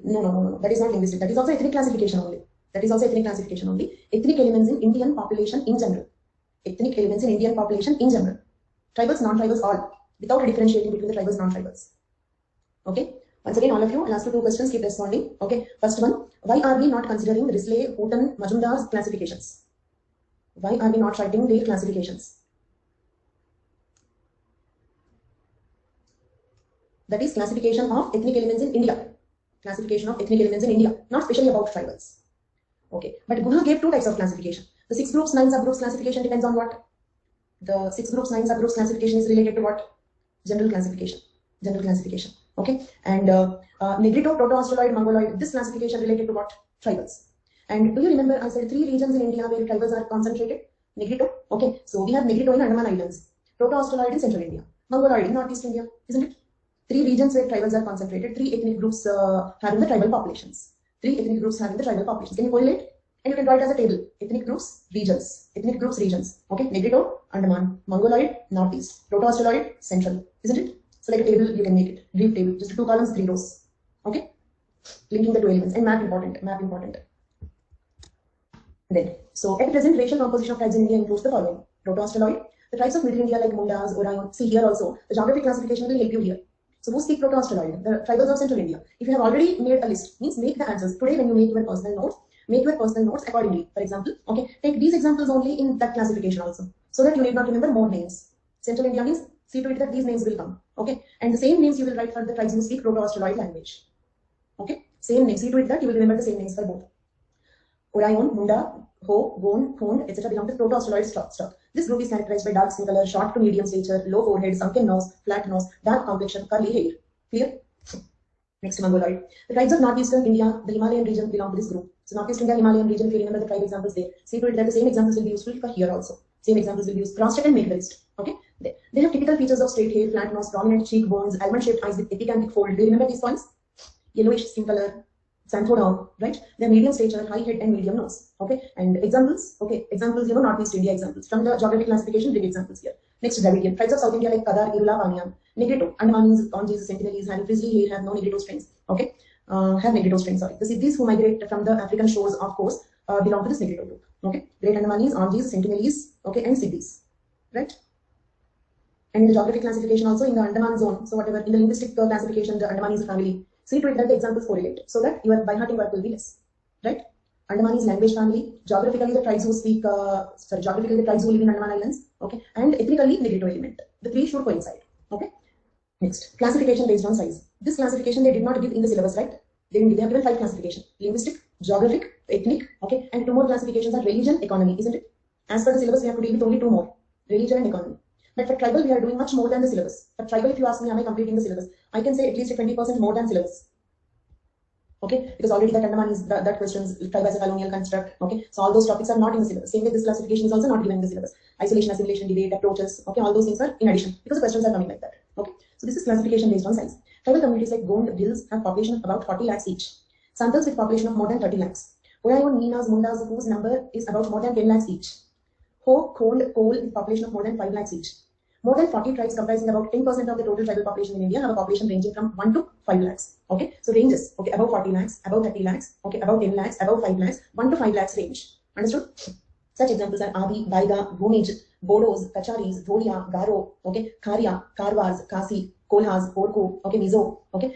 No. That is not linguistic. That is also ethnic classification only. That is also ethnic classification only. Ethnic elements in Indian population in general. Ethnic elements in Indian population in general. Tribals, non-tribals, all. Without differentiating between the tribals, non-tribals. Okay. Once again, all of you, I'll ask you 2 questions. Keep responding. Okay. First one. Why are we not considering Risley, Houghton, Majumdar's classifications? Why are we not writing their classifications? That is classification of ethnic elements in India. Classification of ethnic elements in India. Not specially about tribals. Okay. But Guha gave 2 types of classification. The 6 groups, 9 subgroups classification depends on what? The 6 groups, 9 subgroups classification is related to what? General classification. General classification. Okay. And Negrito, Proto-Australoid, Mongoloid, this classification related to what? Tribals. And do you remember I said 3 regions in India where tribals are concentrated? Negrito. Okay. So we have Negrito in Andaman Islands. Proto-Australoid in Central India. Mongoloid in Northeast India. Isn't it? 3 regions where tribals are concentrated. 3 ethnic groups having the tribal populations. 3 ethnic groups having the tribal populations. Can you correlate? And you can write as a table. Ethnic groups, regions. Ethnic groups, regions. Okay. Negrito, Andaman. Mongoloid, Northeast. Proto-Australoid, Central. Isn't it? So like a table, you can make it. Brief table. Just 2 columns, 3 rows. Okay. Linking the 2 elements. And map important. Map important. Then, so at present, racial composition of tribes in India includes the following. Proto-Australoid. The tribes of Middle India like Mundas, Orion. See here also. The geographic classification will help you here. So who speak Proto-Australoid? The tribals of Central India. If you have already made a list, means make the answers. Today when you make your personal notes, make your personal notes accordingly. For example, okay, take these examples only in that classification also. So that you need not remember more names. Central India means see to it that these names will come. Okay. And the same names you will write for the tribes who speak Proto-Australoid language. Okay. Same names. See to it that you will remember the same names for both. Orion, Munda, Ho, Gon, Hond, etc. belong to Proto-Australoid stock. This group is characterized by dark skin color, short to medium stature, low forehead, sunken nose, flat nose, dark complexion, curly hair. Clear? Next, Mongoloid. The tribes of northeastern India, the Himalayan region, belong to this group. So northeast India, Himalayan region, if you remember the tribe examples there, see to it that the same examples will be useful for here also. Same examples will be used. Cross-check and make the list. Okay? They have typical features of straight hair, flat nose, prominent cheekbones, almond-shaped eyes with epicanthic fold. Do you remember these points? Yellowish skin color, xanthodon, right? They have medium stature, high head, and medium nose. Okay? And examples, okay, examples, northeast India examples. From the geographic classification, big examples here. Next, Dravidian. Tribes of South India like Kadar, Irula, Paniam. Negrito, Andamans, Ganges, Sentinelese, having frizzly hair, have no Negrito strings. Okay? Have Negrito strings, sorry. The Siddhis who migrate from the African shores, of course, belong to this Negrito group. Okay? Great Andamanis, Ganges, Sentinelese, okay, and Siddhis. Right? And in the geographic classification also in the Andaman zone, so whatever, in the linguistic classification, the Andaman is a family. See to it that the examples correlate, so that your by-hearting work will be less. Right? Andaman is language family, geographically the tribes who speak, geographically the tribes who live in Andaman Islands, okay, and ethnically Negrito element. The 3 should coincide. Okay? Next, classification based on size. This classification they did not give in the syllabus, right? They have given 5 classifications: linguistic, geographic, ethnic, okay, and 2 more classifications are religion, economy, isn't it? As per the syllabus, we have to deal with only 2 more: religion and economy. But for tribal, we are doing much more than the syllabus. For tribal, if you ask me, am I completing the syllabus? I can say at least 20% more than syllabus. Okay, because already that Andaman is that questions, tribe as a colonial construct. Okay, so all those topics are not in the syllabus. Same way, this classification is also not given in the syllabus. Isolation, assimilation, debate, approaches. Okay, all those things are in addition because the questions are coming like that. Okay, so this is classification based on size. Tribal communities like Gond, Bhils have population of about 40 lakhs each. Santals with population of more than 30 lakhs. Orayon, Minas, Mundas, whose number is about more than 10 lakhs each. Ho, Khond, Kol with population of more than 5 lakhs each. More than 40 tribes comprising about 10% of the total tribal population in India have a population ranging from 1 to 5 lakhs. Okay, so ranges, okay, above 40 lakhs, above 30 lakhs, okay, above 10 lakhs, above 5 lakhs, 1 to 5 lakhs range. Understood? Such examples are Adi, Baiga, Bhumij, Bodos, Kacharis, Dhoria, Garo, okay, Kharia, Karwars, Kasi, Kolhas, Orko, okay, Mizo, okay,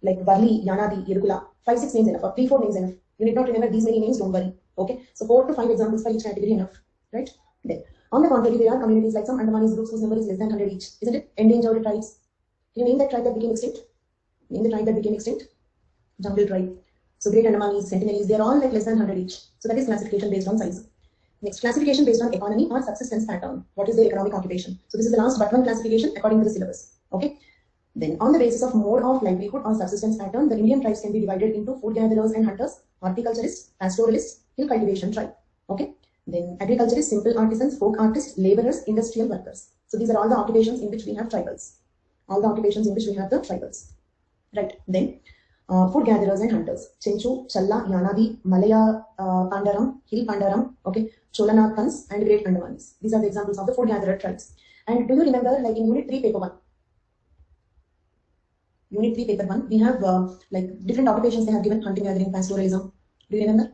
like Varli, Yanadi, Yerukula, 5-6 names enough, or 3-4 names enough. You need not remember these many names, don't worry. Okay, so 4 to 5 examples for each category enough, right? Then, on the contrary, there are communities like some Andamanese groups whose number is less than 100 each, isn't it? Endangered tribes. Can you name that tribe that became extinct? Name the tribe that became extinct. Jungle tribe. So Great Andamanese, Sentinelese, they are all like less than 100 each. So that is classification based on size. Next, classification based on economy or subsistence pattern. What is their economic occupation? So this is the last but one classification according to the syllabus. Okay. Then on the basis of mode of livelihood or subsistence pattern, the Indian tribes can be divided into food gatherers and hunters, horticulturists, pastoralists, hill cultivation tribe. Okay. Then agriculturists, simple artisans, folk artists, laborers, industrial workers. So these are all the occupations in which we have tribals. All the occupations in which we have the tribals. Right. Then food gatherers and hunters. Chenchu, Challa, Yanadi, Malaya, Pandaram, Hill Pandaram, okay, Cholanathans and Great Andamans. These are the examples of the food gatherer tribes. And do you remember, like in Unit 3, Paper 1? Unit 3, Paper 1, we have like different occupations they have given: hunting, gathering, pastoralism. Do you remember?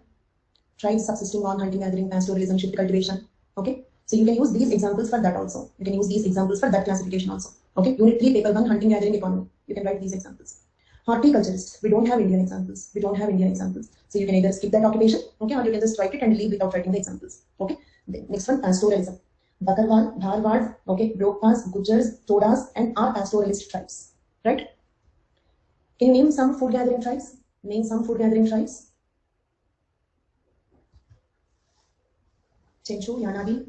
Tribes subsisting on hunting, gathering, pastoralism, shift cultivation. Okay, so you can use these examples for that also. You can use these examples for that classification also. Okay, Unit 3, Paper 1, hunting, gathering, economy. You can write these examples. Horticulturists, we don't have Indian examples. We don't have Indian examples. So you can either skip that occupation, okay, or you can just write it and leave without writing the examples. Okay. The next one, pastoralism. Bakarwal, Dharwad, okay, Brokpas, Gujars, Todas, and our pastoralist tribes. Right? Can you name some food gathering tribes? Name some food gathering tribes. Chenchu, Yanadi.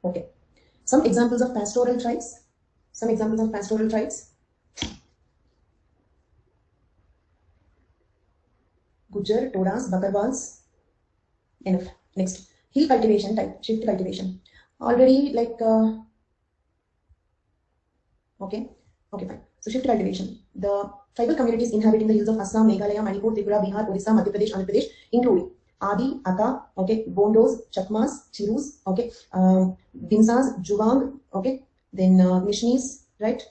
Okay. Some examples of pastoral tribes. Some examples of pastoral tribes. Gujar, Todas, Bakarwals. Enough. Next, hill cultivation type, shift cultivation. Already like, okay, fine. So shift cultivation. The tribal communities inhabiting the hills of Assam, Meghalaya, Manipur, Tripura, Bihar, Odisha, Madhya Pradesh, Andhra Pradesh, including Adi, Aka, okay, Bondos, Chakmas, Chirus, okay, Binsas, Juvang, okay, then Mishnis, right?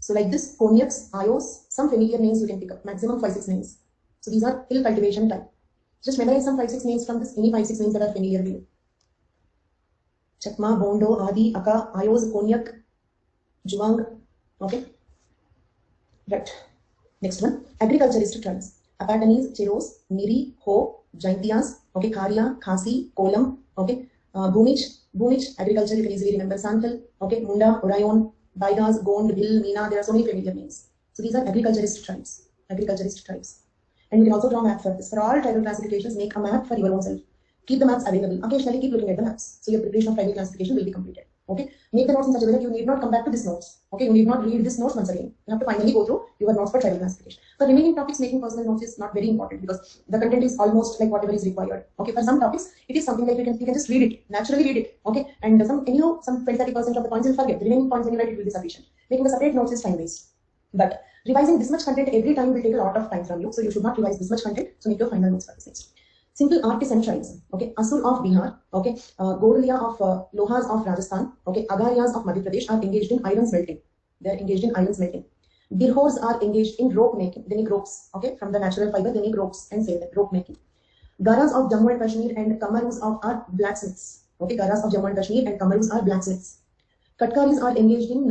So like this, Konyaks, Ayos, some familiar names you can pick up, maximum 5-6 names. So these are hill cultivation type. Just memorize some 5-6 names from this, any 5-6 names that are familiar to you. Chakma, Bondo, Adi, Aka, Ayos, Konyak, Juvang, okay. Right. Next one, agriculturist tribes. Apatanese, Cheros, Miri, Ho, Jaintias, okay, Kharia, Khasi, Kolam, okay, Bhumich, agriculture, you can easily remember Santhal, okay, Munda, Orayon, Baigas, Gond, Vil, Meena, there are so many familiar names. So these are agriculturist tribes. And you can also draw a map for this. For all tribal classifications, make a map for your own self. Keep the maps available. Occasionally keep looking at the maps. So your preparation of tribal classification will be completed. Okay. Make the notes in such a way that you need not come back to this notes. Okay. You need not read this notes once again. You have to finally go through your notes for tribal classification. For remaining topics, making personal notes is not very important because the content is almost like whatever is required. Okay. For some topics, it is something that you can just read it, naturally read it. Okay. And some 20-30% of the points you'll forget. The remaining points when you write it will be sufficient. Making a separate notes is time waste. But revising this much content every time will take a lot of time from you. So you should not revise this much content. So make your final notes for this next. Simple artisan tribes. Okay. Asur of Bihar. Okay. Gorulia of Lohas of Rajasthan. Okay. Agarias of Madhya Pradesh are engaged in iron smelting. They are engaged in iron smelting. Birhors are engaged in rope making. They make ropes. Okay. From the natural fiber, they make ropes and sell them. Rope making. Garas of Jammu and Kashmir and Kamarus are blacksmiths. Okay. Garas of Jammu and Kashmir and Kamarus are blacksmiths. Katkaris are engaged in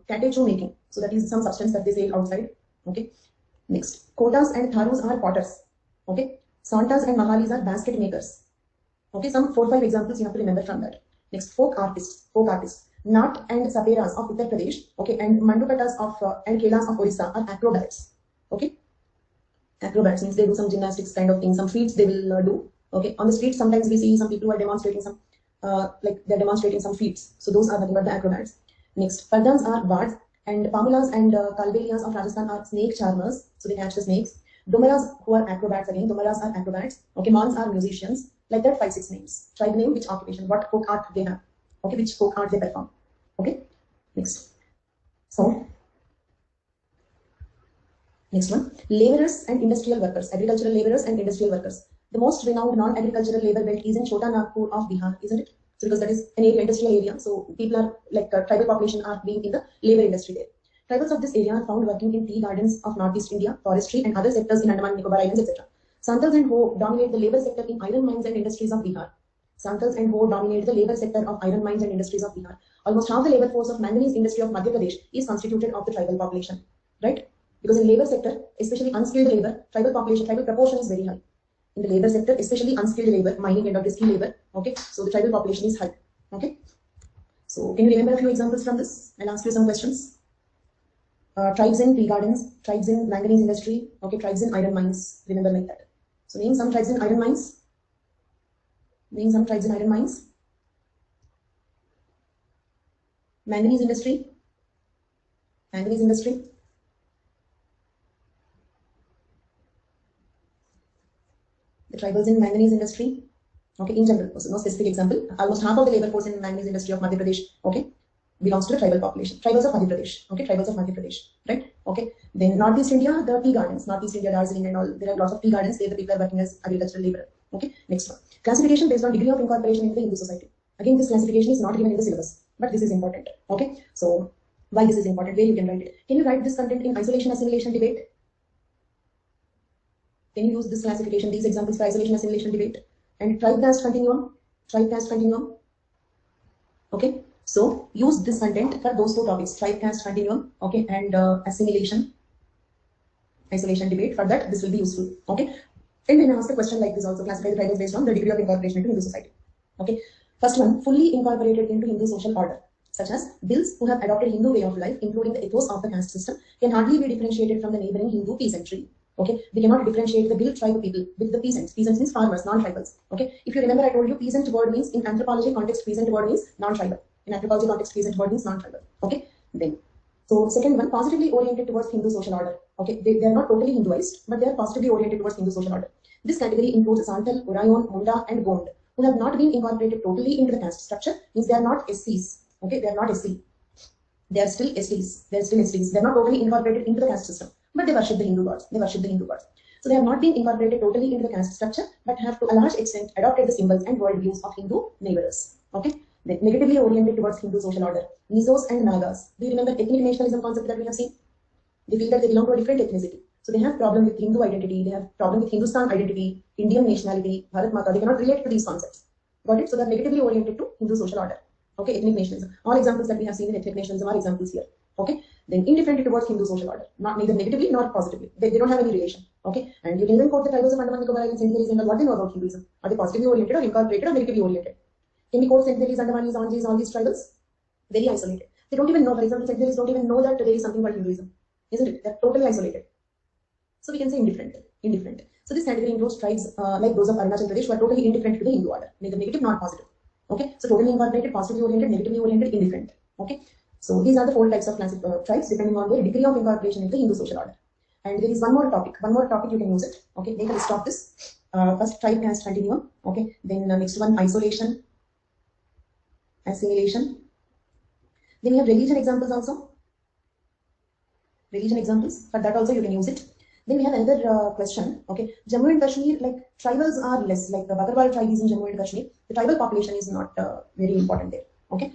katecho making. So that is some substance that they sell outside. Okay. Next, Kotas and Tharus are potters. Okay. Santas and Mahalis are basket makers. Okay. Some 4-5 examples you have to remember from that. Next, folk artists. Nat and Saperas of Uttar Pradesh. Okay. And Mandukatas of and Kelas of Orissa are acrobats. Okay. Acrobats means they do some gymnastics kind of thing. Some feats they will do. Okay. On the street, sometimes we see some people who are demonstrating some like they're demonstrating some feats. So those are nothing but the acrobats. Next, Pardans are bards, and Pamulas and Kalbelias of Rajasthan are snake charmers. So they catch the snakes. Domaras, who are acrobats again. Domaras are acrobats. Okay, Mons are musicians. Like that, 5-6 names. Tribe name, which occupation, what folk art they have. Okay, which folk art they perform. Okay, next. So, next one, laborers and industrial workers, agricultural laborers and industrial workers. The most renowned non-agricultural labor belt is in Chota Nagpur of Bihar, isn't it? So because that is an area, industrial area, so people are like tribal population are being in the labor industry there. Tribals of this area are found working in tea gardens of Northeast India, forestry and other sectors in Andaman and Nicobar Islands, etc. Santals and Ho dominate the labor sector in iron mines and industries of Bihar. Santals and Ho dominate the labor sector of iron mines and industries of Bihar. Almost half the labor force of manganese industry of Madhya Pradesh is constituted of the tribal population, right? Because in labor sector, especially unskilled labor, tribal population, tribal proportion is very high. In the labor sector, especially unskilled labor, mining and other skilled labor, okay? So the tribal population is high, okay? So can you remember a few examples from this? I'll ask you some questions. Tribes in tea gardens, tribes in manganese industry, okay, tribes in iron mines, remember like that. So name some tribes in iron mines. Name some tribes in iron mines. Manganese industry. Manganese industry. The tribals in manganese industry. Okay, in general, so no specific example. Almost half of the labor force in manganese industry of Madhya Pradesh, okay, belongs to the tribal population. Tribals of Madhya Pradesh, okay, tribals of Madhya Pradesh, right? Okay. Then Northeast India, the tea gardens, Northeast India, Darjeeling and all, there are lots of tea gardens where the people are working as agricultural labor. Okay, next one. Classification based on degree of incorporation into the Hindu society. Again, this classification is not given in the syllabus, but this is important. Okay, so why this is important? Where you can write it? Can you write this content in isolation assimilation debate? Can you use this classification, these examples for isolation assimilation debate? And tribe caste continuum, tribe caste continuum. Okay, so use this content for those two topics, tribe caste continuum, okay, and assimilation, isolation debate. For that, this will be useful. Okay, and then ask a question like this also: classify the tribes based on the degree of incorporation into Hindu society. Okay, first one, fully incorporated into Hindu social order, such as bills who have adopted Hindu way of life, including the ethos of the caste system, can hardly be differentiated from the neighboring Hindu peasantry. Okay, we cannot differentiate the Bill tribe people with the peasants. Peasants means farmers, non-tribals. Okay, if you remember, I told you peasant word means in anthropology context, peasant word means non-tribal. In anthropology context, peasant word means non-tribal. Okay, then so second one, positively oriented towards Hindu social order. Okay, they are not totally Hinduized, but they are positively oriented towards Hindu social order. This category includes Santal, Urayon, Munda, and Gond, who have not been incorporated totally into the caste structure. Means they are not SCs. Okay, they are not SC. They are still STs. They are still STs. They are not totally incorporated into the caste system, but they worship the Hindu gods. They worship the Hindu gods. So they have not been incorporated totally into the caste structure, but have to a large extent adopted the symbols and worldviews of Hindu neighbors. Okay. Then negatively oriented towards Hindu social order. Mizos and Nagas. Do you remember ethnic nationalism concept that we have seen? They feel that they belong to a different ethnicity. So they have problem with Hindu identity. They have problem with Hindustan identity, Indian nationality, Bharat Mata. They cannot relate to these concepts. Got it? So they're negatively oriented to Hindu social order. Okay, ethnic nationalism. All examples that we have seen in ethnic nationalism are examples here. Okay, then indifferent towards Hindu social order, not neither negatively nor positively. They don't have any relation. Okay, and you can even quote the tribals of Andaman Nicobar Islands, Sentinelese, and what they know about Hinduism. Are they positively oriented or incorporated or negatively oriented? Can we quote Sentinelese, Andamanese, Anjis, all these tribals? Very isolated. They don't even know, for example, Sentinelese don't even know that there is something called Hinduism, isn't it? They're totally isolated. So we can say indifferent. Indifferent. So this category includes tribes like those of Arunachal Pradesh who are totally indifferent to the Hindu order, neither negative nor positive. Okay, so totally incorporated, positively oriented, negatively oriented, indifferent. Okay, so these are the 4 types of tribes depending on their degree of incorporation into the Hindu social order. And there is one more topic you can use it. Okay, make a list of this. First, tribe caste continuum. Okay, then next one, isolation, assimilation. Then we have religion examples also. Religion examples, for that also you can use it. Then we have another question. Okay, Jammu and Kashmir, like tribals are less, like the Bagarwal tribe is in Jammu and Kashmir. The tribal population is not very important there. Okay,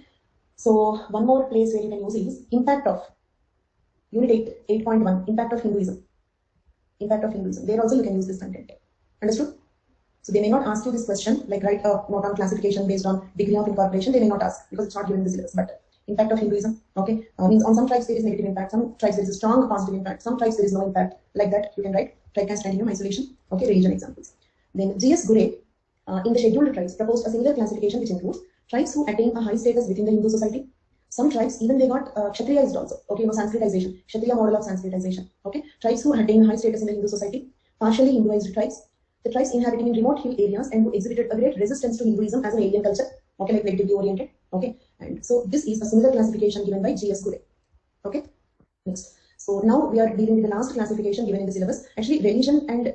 so one more place where you can use is impact of Unit 8.1, impact of Hinduism. Impact of Hinduism. There also you can use this content. Understood? So they may not ask you this question, like write a note on classification based on degree of incorporation. They may not ask because it's not given in the syllabus. But impact of Hinduism, okay, means on some tribes there is negative impact, some tribes there is a strong positive impact, some tribes there is no impact. Like that you can write tribe caste continuum, isolation. Okay, religion examples. Then G.S. Gure in the scheduled tribes proposed a similar classification which includes tribes who attain a high status within the Hindu society. Some tribes even they got Kshatriyized also. Okay, Sanskritization, Kshatriya model of Sanskritization. Okay, tribes who attain high status in the Hindu society, partially Hinduized tribes, the tribes inhabiting in remote hill areas and who exhibited a great resistance to Hinduism as an alien culture. Okay, like negatively oriented. Okay, and so this is a similar classification given by G.S. Gure. Okay, next. So now we are dealing with the last classification given in the syllabus. Actually, religion and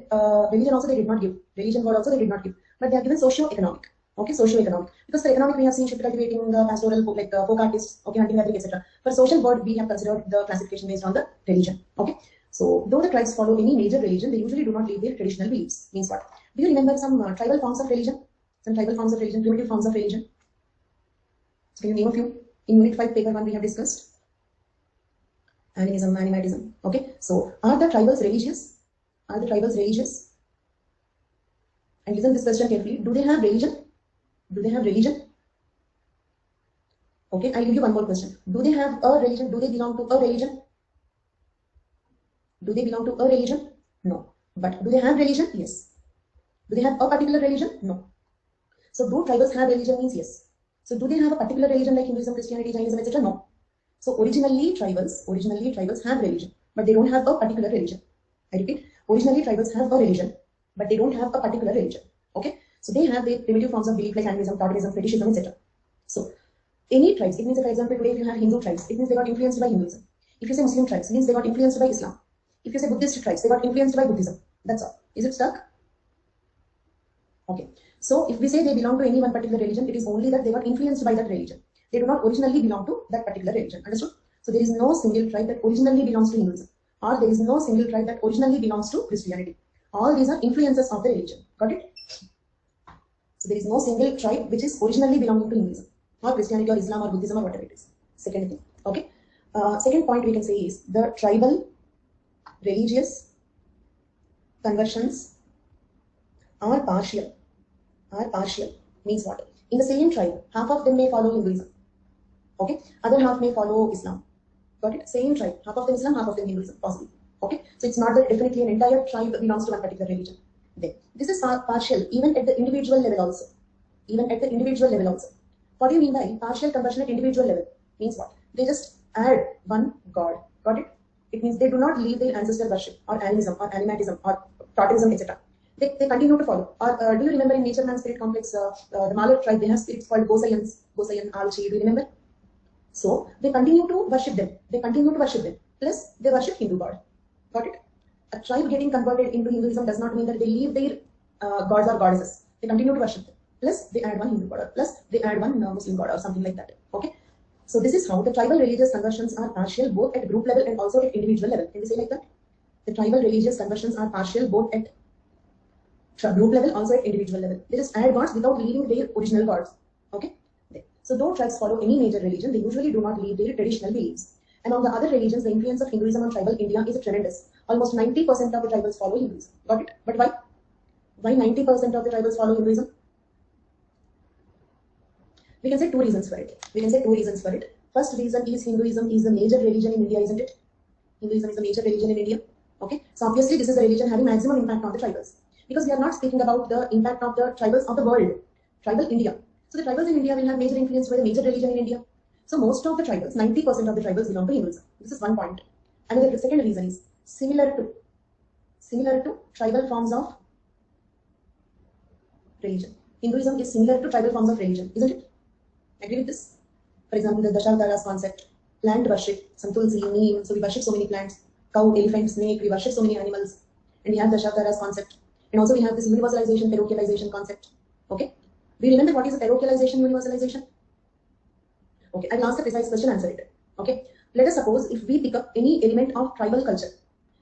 religion also they did not give. Religion word also they did not give, but they have given socio-economic. Okay, socio-economic. Because for economic we have seen sheep cultivating, pastoral, like folk artists, okay, hunting, gathering, etc. For social word we have considered the classification based on the religion. Okay, so though the tribes follow any major religion, they usually do not leave their traditional beliefs. Means what? Do you remember some tribal forms of religion? Some tribal forms of religion, primitive forms of religion. So can you name a few? In Unit 5, Paper 1, we have discussed animism, animatism. Okay, so are the tribals religious? Are the tribals religious? And listen this question carefully. Do they have religion? Do they have religion? Okay, I'll give you one more question. Do they have a religion? Do they belong to a religion? Do they belong to a religion? No. But do they have religion? Yes. Do they have a particular religion? No. So do tribals have religion means yes. So do they have a particular religion like Hinduism, Christianity, Jainism, etc.? No. So originally tribals have religion, but they don't have a particular religion. I repeat, originally tribals have a religion, but they don't have a particular religion. Okay. So they have their primitive forms of belief like animism, totemism, fetishism, etc. So any tribes, it means, for example, today if you have Hindu tribes, it means they got influenced by Hinduism. If you say Muslim tribes, it means they got influenced by Islam. If you say Buddhist tribes, they got influenced by Buddhism. That's all. Is it stuck? Okay. So if we say they belong to any one particular religion, it is only that they got influenced by that religion. They do not originally belong to that particular religion. Understood? So there is no single tribe that originally belongs to Hinduism, or there is no single tribe that originally belongs to Christianity. All these are influences of the religion. Got it? So there is no single tribe which is originally belonging to Hinduism, or Christianity, or Islam, or Buddhism, or whatever it is. Second thing. Okay. Second point we can say is the tribal religious conversions are partial. Are partial means what? In the same tribe, half of them may follow Hinduism. Okay, other half may follow Islam. Got it? Same tribe, half of them Islam, half of them Hinduism, possibly. Okay, so it's not that definitely an entire tribe belongs to one particular religion. Then this is partial even at the individual level also. Even at the individual level also. What do you mean by partial conversion at individual level? Means what? They just add one god. Got it? It means they do not leave their ancestor worship or animism or animatism or totemism, etc. They continue to follow. Or do you remember in Nature Man Spirit Complex, the Malur tribe, they have spirits called Gosayans, Gosayan, Alchi, do you remember? So they continue to worship them. They continue to worship them. Plus they worship Hindu god. Got it? A tribe getting converted into Hinduism does not mean that they leave their gods or goddesses. They continue to worship them. Plus they add one Hindu god, or plus they add one Muslim god or something like that. Okay? So this is how the tribal religious conversions are partial both at group level and also at individual level. Can we say like that? The tribal religious conversions are partial both at group level, also at individual level. They just add gods without leaving their original gods. Okay? So though tribes follow any major religion, they usually do not leave their traditional beliefs. Among the other religions, the influence of Hinduism on tribal India is tremendous. Almost 90% of the tribals follow Hinduism. Got it? But why? Why 90% of the tribals follow Hinduism? We can say two reasons for it. First reason is Hinduism is the major religion in India, isn't it? Hinduism is the major religion in India. Okay? So obviously this is a religion having maximum impact on the tribals. Because we are not speaking about the impact of the tribals of the world. Tribal India. So the tribals in India will have major influence by the major religion in India. So most of the tribals, 90% of the tribals belong to Hinduism. This is one point. And the second reason is similar to tribal forms of religion. Hinduism is similar to tribal forms of religion, isn't it? Agree with this? For example, the Dashartaras concept, plant worship, some tulsi, neem, so we worship so many plants, cow, elephant, snake, we worship so many animals, and we have the Dashartaras concept. And also we have this universalization, parochialization concept. Okay? Do you remember what is the parochialization, universalization? Okay, I will ask a precise question, answer it. Okay? Let us suppose if we pick up any element of tribal culture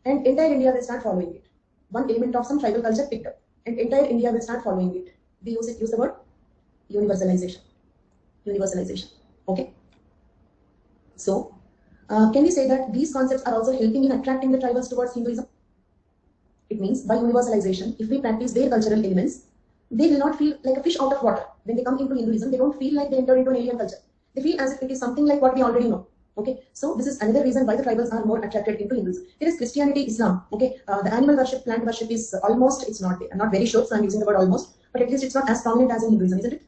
and entire India will start following it. One element of some tribal culture picked up and entire India will start following it. We use the word universalization. Universalization. Okay? So, can we say that these concepts are also helping in attracting the tribals towards Hinduism? It means by universalization, if we practice their cultural elements, they will not feel like a fish out of water. When they come into Hinduism, they don't feel like they enter into an alien culture. They feel as if it is something like what we already know. Okay, so this is another reason why the tribals are more attracted into Hinduism. There is Christianity, Islam. Okay, the animal worship, plant worship is almost, it's not there. I'm not very sure, so I'm using the word almost, but at least it's not as prominent as in Hinduism, isn't it?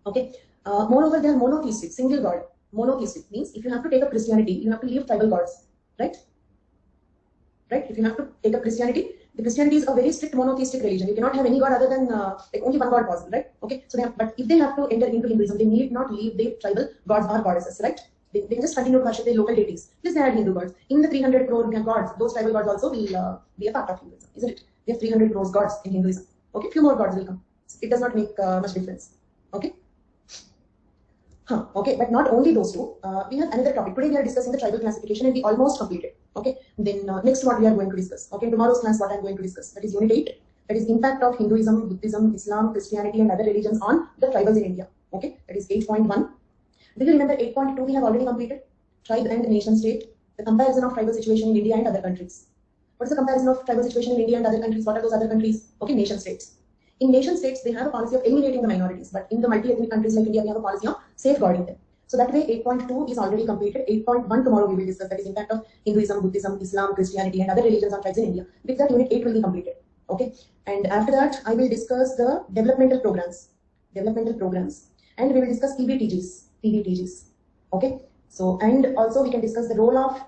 Okay, moreover, they are monotheistic, single god. Monotheistic means if you have to take up Christianity, you have to leave tribal gods, right? Right? If you have to take up Christianity, the Christianity is a very strict monotheistic religion. You cannot have any god other than like only one god possible, right? Okay, so but if they have to enter into Hinduism, they need not leave their tribal gods or goddesses, right? They just continue to worship their local deities. Plus they add Hindu gods. In the 300 crore gods, those tribal gods also will be a part of Hinduism, isn't it? We have 300 crore gods in Hinduism. Okay, few more gods will come. It does not make much difference. Okay. Okay, but not only those two. We have another topic. Today we are discussing the tribal classification and we almost completed. Okay, then next what we are going to discuss. Okay, in tomorrow's class what I am going to discuss. That is Unit 8. That is impact of Hinduism, Buddhism, Islam, Christianity and other religions on the tribals in India. Okay, that is 8.1. Do you remember 8.2 we have already completed? Tribe and nation state. The comparison of tribal situation in India and other countries. What is the comparison of tribal situation in India and other countries? What are those other countries? Okay, nation states. In nation states, they have a policy of eliminating the minorities, but in the multi-ethnic countries like India, we have a policy of safeguarding them. So that way, 8.2 is already completed. 8.1 tomorrow we will discuss, that is impact of Hinduism, Buddhism, Islam, Christianity, and other religions on tribes in India. With that, unit 8 will be completed. Okay, and after that, I will discuss the developmental programs, and we will discuss TBTGs. Okay, so and also we can discuss the role of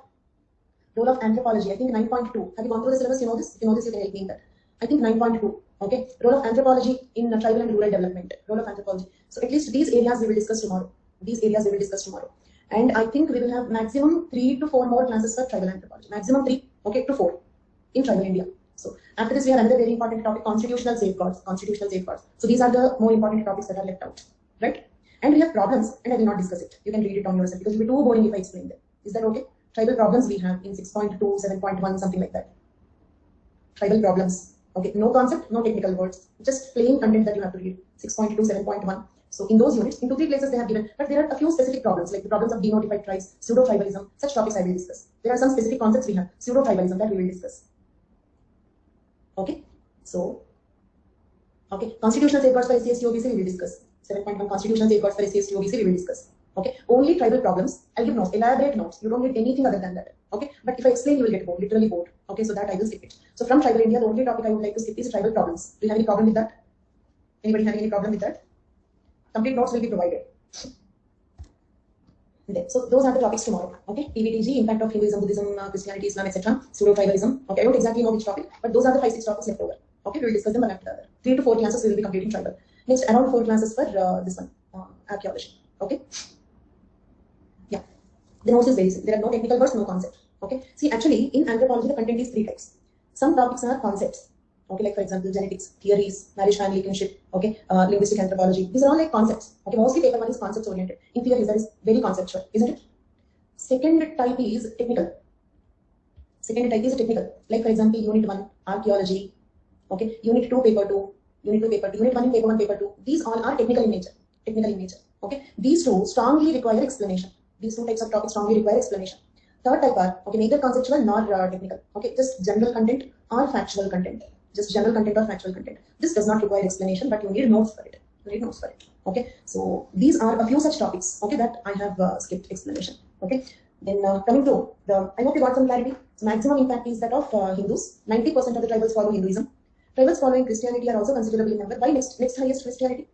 anthropology. I think 9.2. Have you gone through the syllabus? You know this. If you know this, you can help me in that. I think 9.2. Okay, role of anthropology in tribal and rural development. Role of anthropology. So at least these areas we will discuss tomorrow. And I think we will have maximum 3 to 4 more classes for tribal anthropology. Maximum 3, okay, to 4 in tribal India. So after this, we have another very important topic: constitutional safeguards. So these are the more important topics that are left out, right? And we have problems, and I will not discuss it. You can read it on yourself because it will be too boring if I explain them. Is that okay? Tribal problems we have in 6.2, 7.1, something like that. Tribal problems. Okay, no concept, no technical words, just plain content that you have to read. 6.2, 7.1. So in those units, in 2-3 places they have given, but there are a few specific problems, like the problems of denotified tribes, pseudo-tribalism. Such topics I will discuss. There are some specific concepts we have. Pseudo-tribalism, that we will discuss. Okay, so constitutional safeguards for SC/ST OBC we will discuss. 7.1 constitutional safeguards for SC/ST OBC we will discuss. Okay, only tribal problems. I'll give notes, elaborate notes. You don't need anything other than that. Okay, but if I explain, you will get bored, literally bored. Okay, so that I will skip it. So from tribal India, the only topic I would like to skip is tribal problems. Do you have any problem with that? Anybody having any problem with that? Complete notes will be provided. Okay, so those are the topics tomorrow. Okay, TBTG, impact of Hinduism, Buddhism, Christianity, Islam, etc. Pseudo-tribalism. Okay, I don't exactly know which topic, but those are the 5-6 topics left over. Okay, we will discuss them one after the other. 3 to 4 classes we will be completing tribal. Next, around 4 classes for this one, archaeology. Okay. Yeah, the notes is very simple. There are no technical words, no concept. Okay. See, actually, in anthropology, the content is 3 types. Some topics are concepts. Okay, like for example, genetics, theories, marriage, family, kinship. Okay, linguistic anthropology. These are all like concepts. Okay, mostly paper 1 is concepts oriented. In theories, that is very conceptual, isn't it? Second type is technical. Like for example, unit 1, archaeology. Okay, unit 2, paper 2. Unit 1 in paper 1, paper 2. These all are technical in nature. Okay, these two strongly require explanation. These 2 types of topics strongly require explanation. Third type are, okay, neither conceptual nor technical. Okay, just general content or factual content. This does not require explanation, but you need notes for it. Okay, so these are a few such topics. Okay, that I have skipped explanation. Okay, then coming to the, I hope you got some clarity. So maximum impact is that of Hindus. 90% of the tribals follow Hinduism. Tribals following Christianity are also considerable in number. Why next highest Christianity?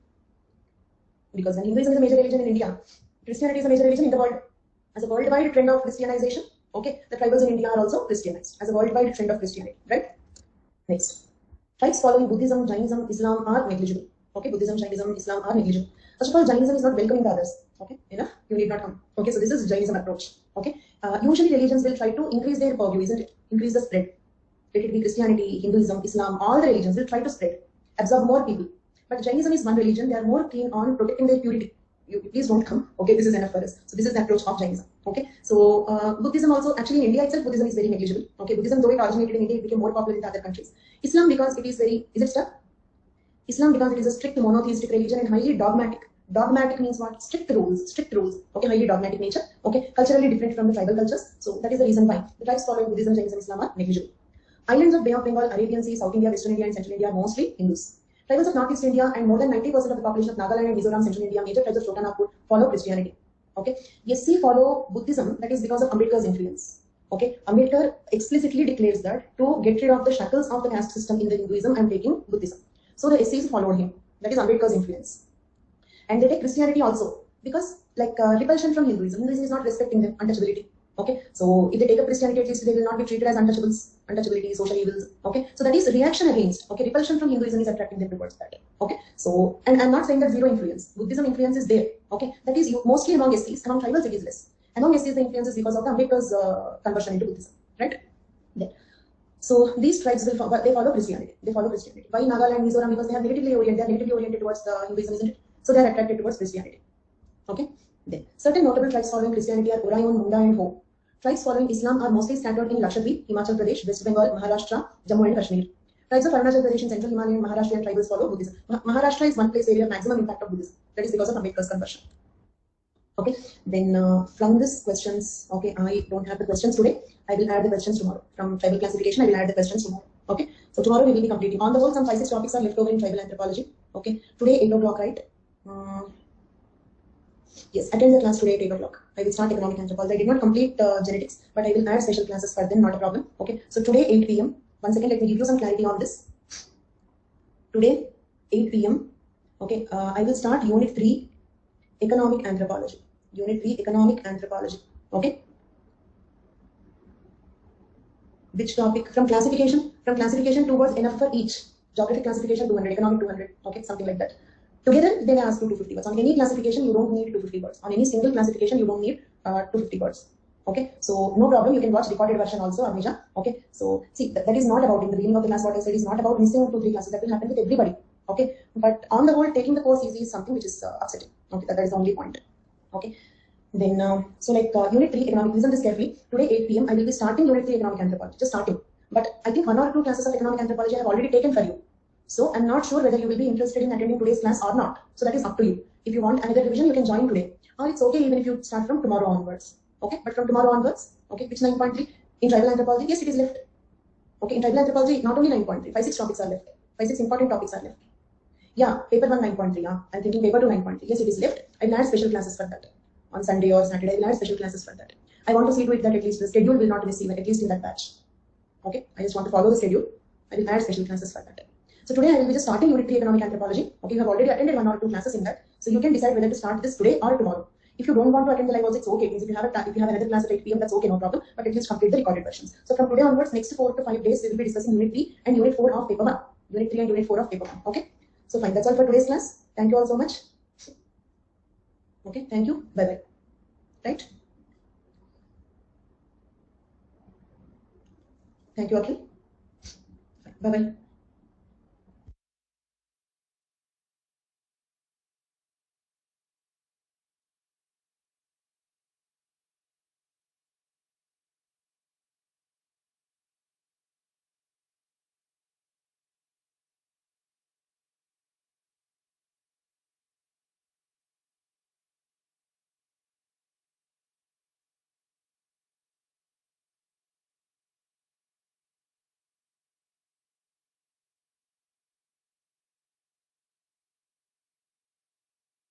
Because when Hinduism is a major religion in India, Christianity is a major religion in the world. As a worldwide trend of Christianization, okay, the tribals in India are also Christianized as a worldwide trend of Christianity, right? Next, tribes following Buddhism, Jainism, Islam are negligible. Okay, Buddhism, Jainism, Islam are negligible. First of all, Jainism is not welcoming the others. Okay, enough, you need not come. Okay, so this is Jainism approach. Okay, usually religions will try to increase their purview, isn't it? Increase the spread. Let it be Christianity, Hinduism, Islam, all the religions will try to spread, absorb more people. But Jainism is one religion, they are more keen on protecting their purity. You please don't come. Okay, this is enough for us. So this is the approach of Jainism. Okay, so Buddhism also, actually in India itself, Buddhism is very negligible. Okay, Buddhism, though it originated in India, it became more popular in the other countries. Islam, because it is very, is it stuck? Islam, because it is a strict monotheistic religion and highly dogmatic. Dogmatic means what? Strict rules. Okay, highly dogmatic nature. Okay, culturally different from the tribal cultures. So that is the reason why the tribes following Buddhism, Jainism, Islam are negligible. Islands of Bay of Bengal, Arabian Sea, South India, Western India, and Central India are mostly Hindus. Tribals of Northeast India and more than 90% of the population of Nagaland and Mizoram, Central India, major tribes of Chotanagpur follow Christianity. Okay, SC follow Buddhism. That is because of Ambedkar's influence. Okay, Ambedkar explicitly declares that to get rid of the shackles of the caste system in the Hinduism, I am taking Buddhism. So the SCs followed him. That is Ambedkar's influence. And they take Christianity also because like repulsion from Hinduism. Hinduism is not respecting them, untouchability. Okay, so if they take up Christianity, at least they will not be treated as untouchables, untouchability, social evils. Okay, so that is reaction against. Okay, repulsion from Hinduism is attracting them towards that. Okay, so and I'm not saying that zero influence. Buddhism influence is there. Okay, that is mostly among SCs. Among tribals, it is less. Among SCs, the influence is because of the Ambedkar's conversion into Buddhism. Right? Then, so these tribes will follow Christianity. Why Nagaland and Mizoram? Because they are negatively oriented towards the Hinduism, isn't it? So they are attracted towards Christianity. Okay. Then certain notable tribes following Christianity are Orayon, Munda, and Ho. Tribes following Islam are mostly scattered in Lecture-2, Himachal Pradesh, West Bengal, Maharashtra, Jammu and Kashmir. Tribes of Arunachal Pradesh and Central Himalayan Maharashtrian tribals follow Buddhism. Maharashtra is one place area of maximum impact of Buddhism. That is because of Ambedkar's conversion. Okay. Then from this questions, okay, I don't have the questions today. I will add the questions tomorrow. From tribal classification, I will add the questions tomorrow. Okay, so tomorrow we will be completing. On the whole, some 5-6 topics are left over in tribal anthropology. Okay, today 8 o'clock, right? Yes, attend the class today at 8 o'clock. I will start economic anthropology. I did not complete genetics, but I will add special classes for them, not a problem. Okay, so today 8 p.m. Once again, let me give you some clarity on this. Today 8 p.m. Okay, I will start Unit 3, Economic Anthropology. Unit 3, Economic Anthropology. Okay. Which topic? From classification? From classification, 2 words enough for each. Geographic classification 200, economic 200. Okay, something like that. Together, they may ask you 250 words. On any classification, you don't need 250 words. On any single classification, you don't need 250 words. Okay, so no problem. You can watch recorded version also, Amnesia. Okay, so see, that is not about, in the beginning of the class, what I said is not about missing 2-3 classes. That will happen with everybody. Okay, but on the whole, taking the course easy is something which is upsetting. Okay, that is the only point. Okay. Then, Unit 3 economic, listen this carefully. Today 8 p.m. I will be starting Unit 3 economic anthropology, just starting. But I think 1 or 2 classes of economic anthropology I have already taken for you. So I'm not sure whether you will be interested in attending today's class or not. So that is up to you. If you want another revision, you can join today. Or it's okay even if you start from tomorrow onwards. Okay, but from tomorrow onwards, okay, which 9.3? In tribal anthropology, yes, it is left. Okay, in tribal anthropology, not only 9.3, 5-6 topics are left. 5-6 important topics are left. Yeah, paper 1 9.3. I'm thinking paper 2 9.3. Yes, it is left. I will add special classes for that. On Sunday or Saturday, I will add special classes for that. I want to see to it that at least the schedule will not receive, at least in that batch. Okay, I just want to follow the schedule. I will add special classes for that. So today I will be just starting Unit 3 Economic Anthropology. Okay, you have already attended 1 or 2 classes in that. So you can decide whether to start this today or tomorrow. If you don't want to attend the live also, it's okay. If you have another class at 8 p.m., that's okay, no problem. But at least complete the recorded versions. So from today onwards, next 4 to 5 days, we will be discussing Unit 3 and Unit 4 of paper 1. Unit 3 and Unit 4 of paper 1. Okay. So fine, that's all for today's class. Thank you all so much. Okay, thank you. Bye-bye. Right? Thank you, Akhil. Bye-bye.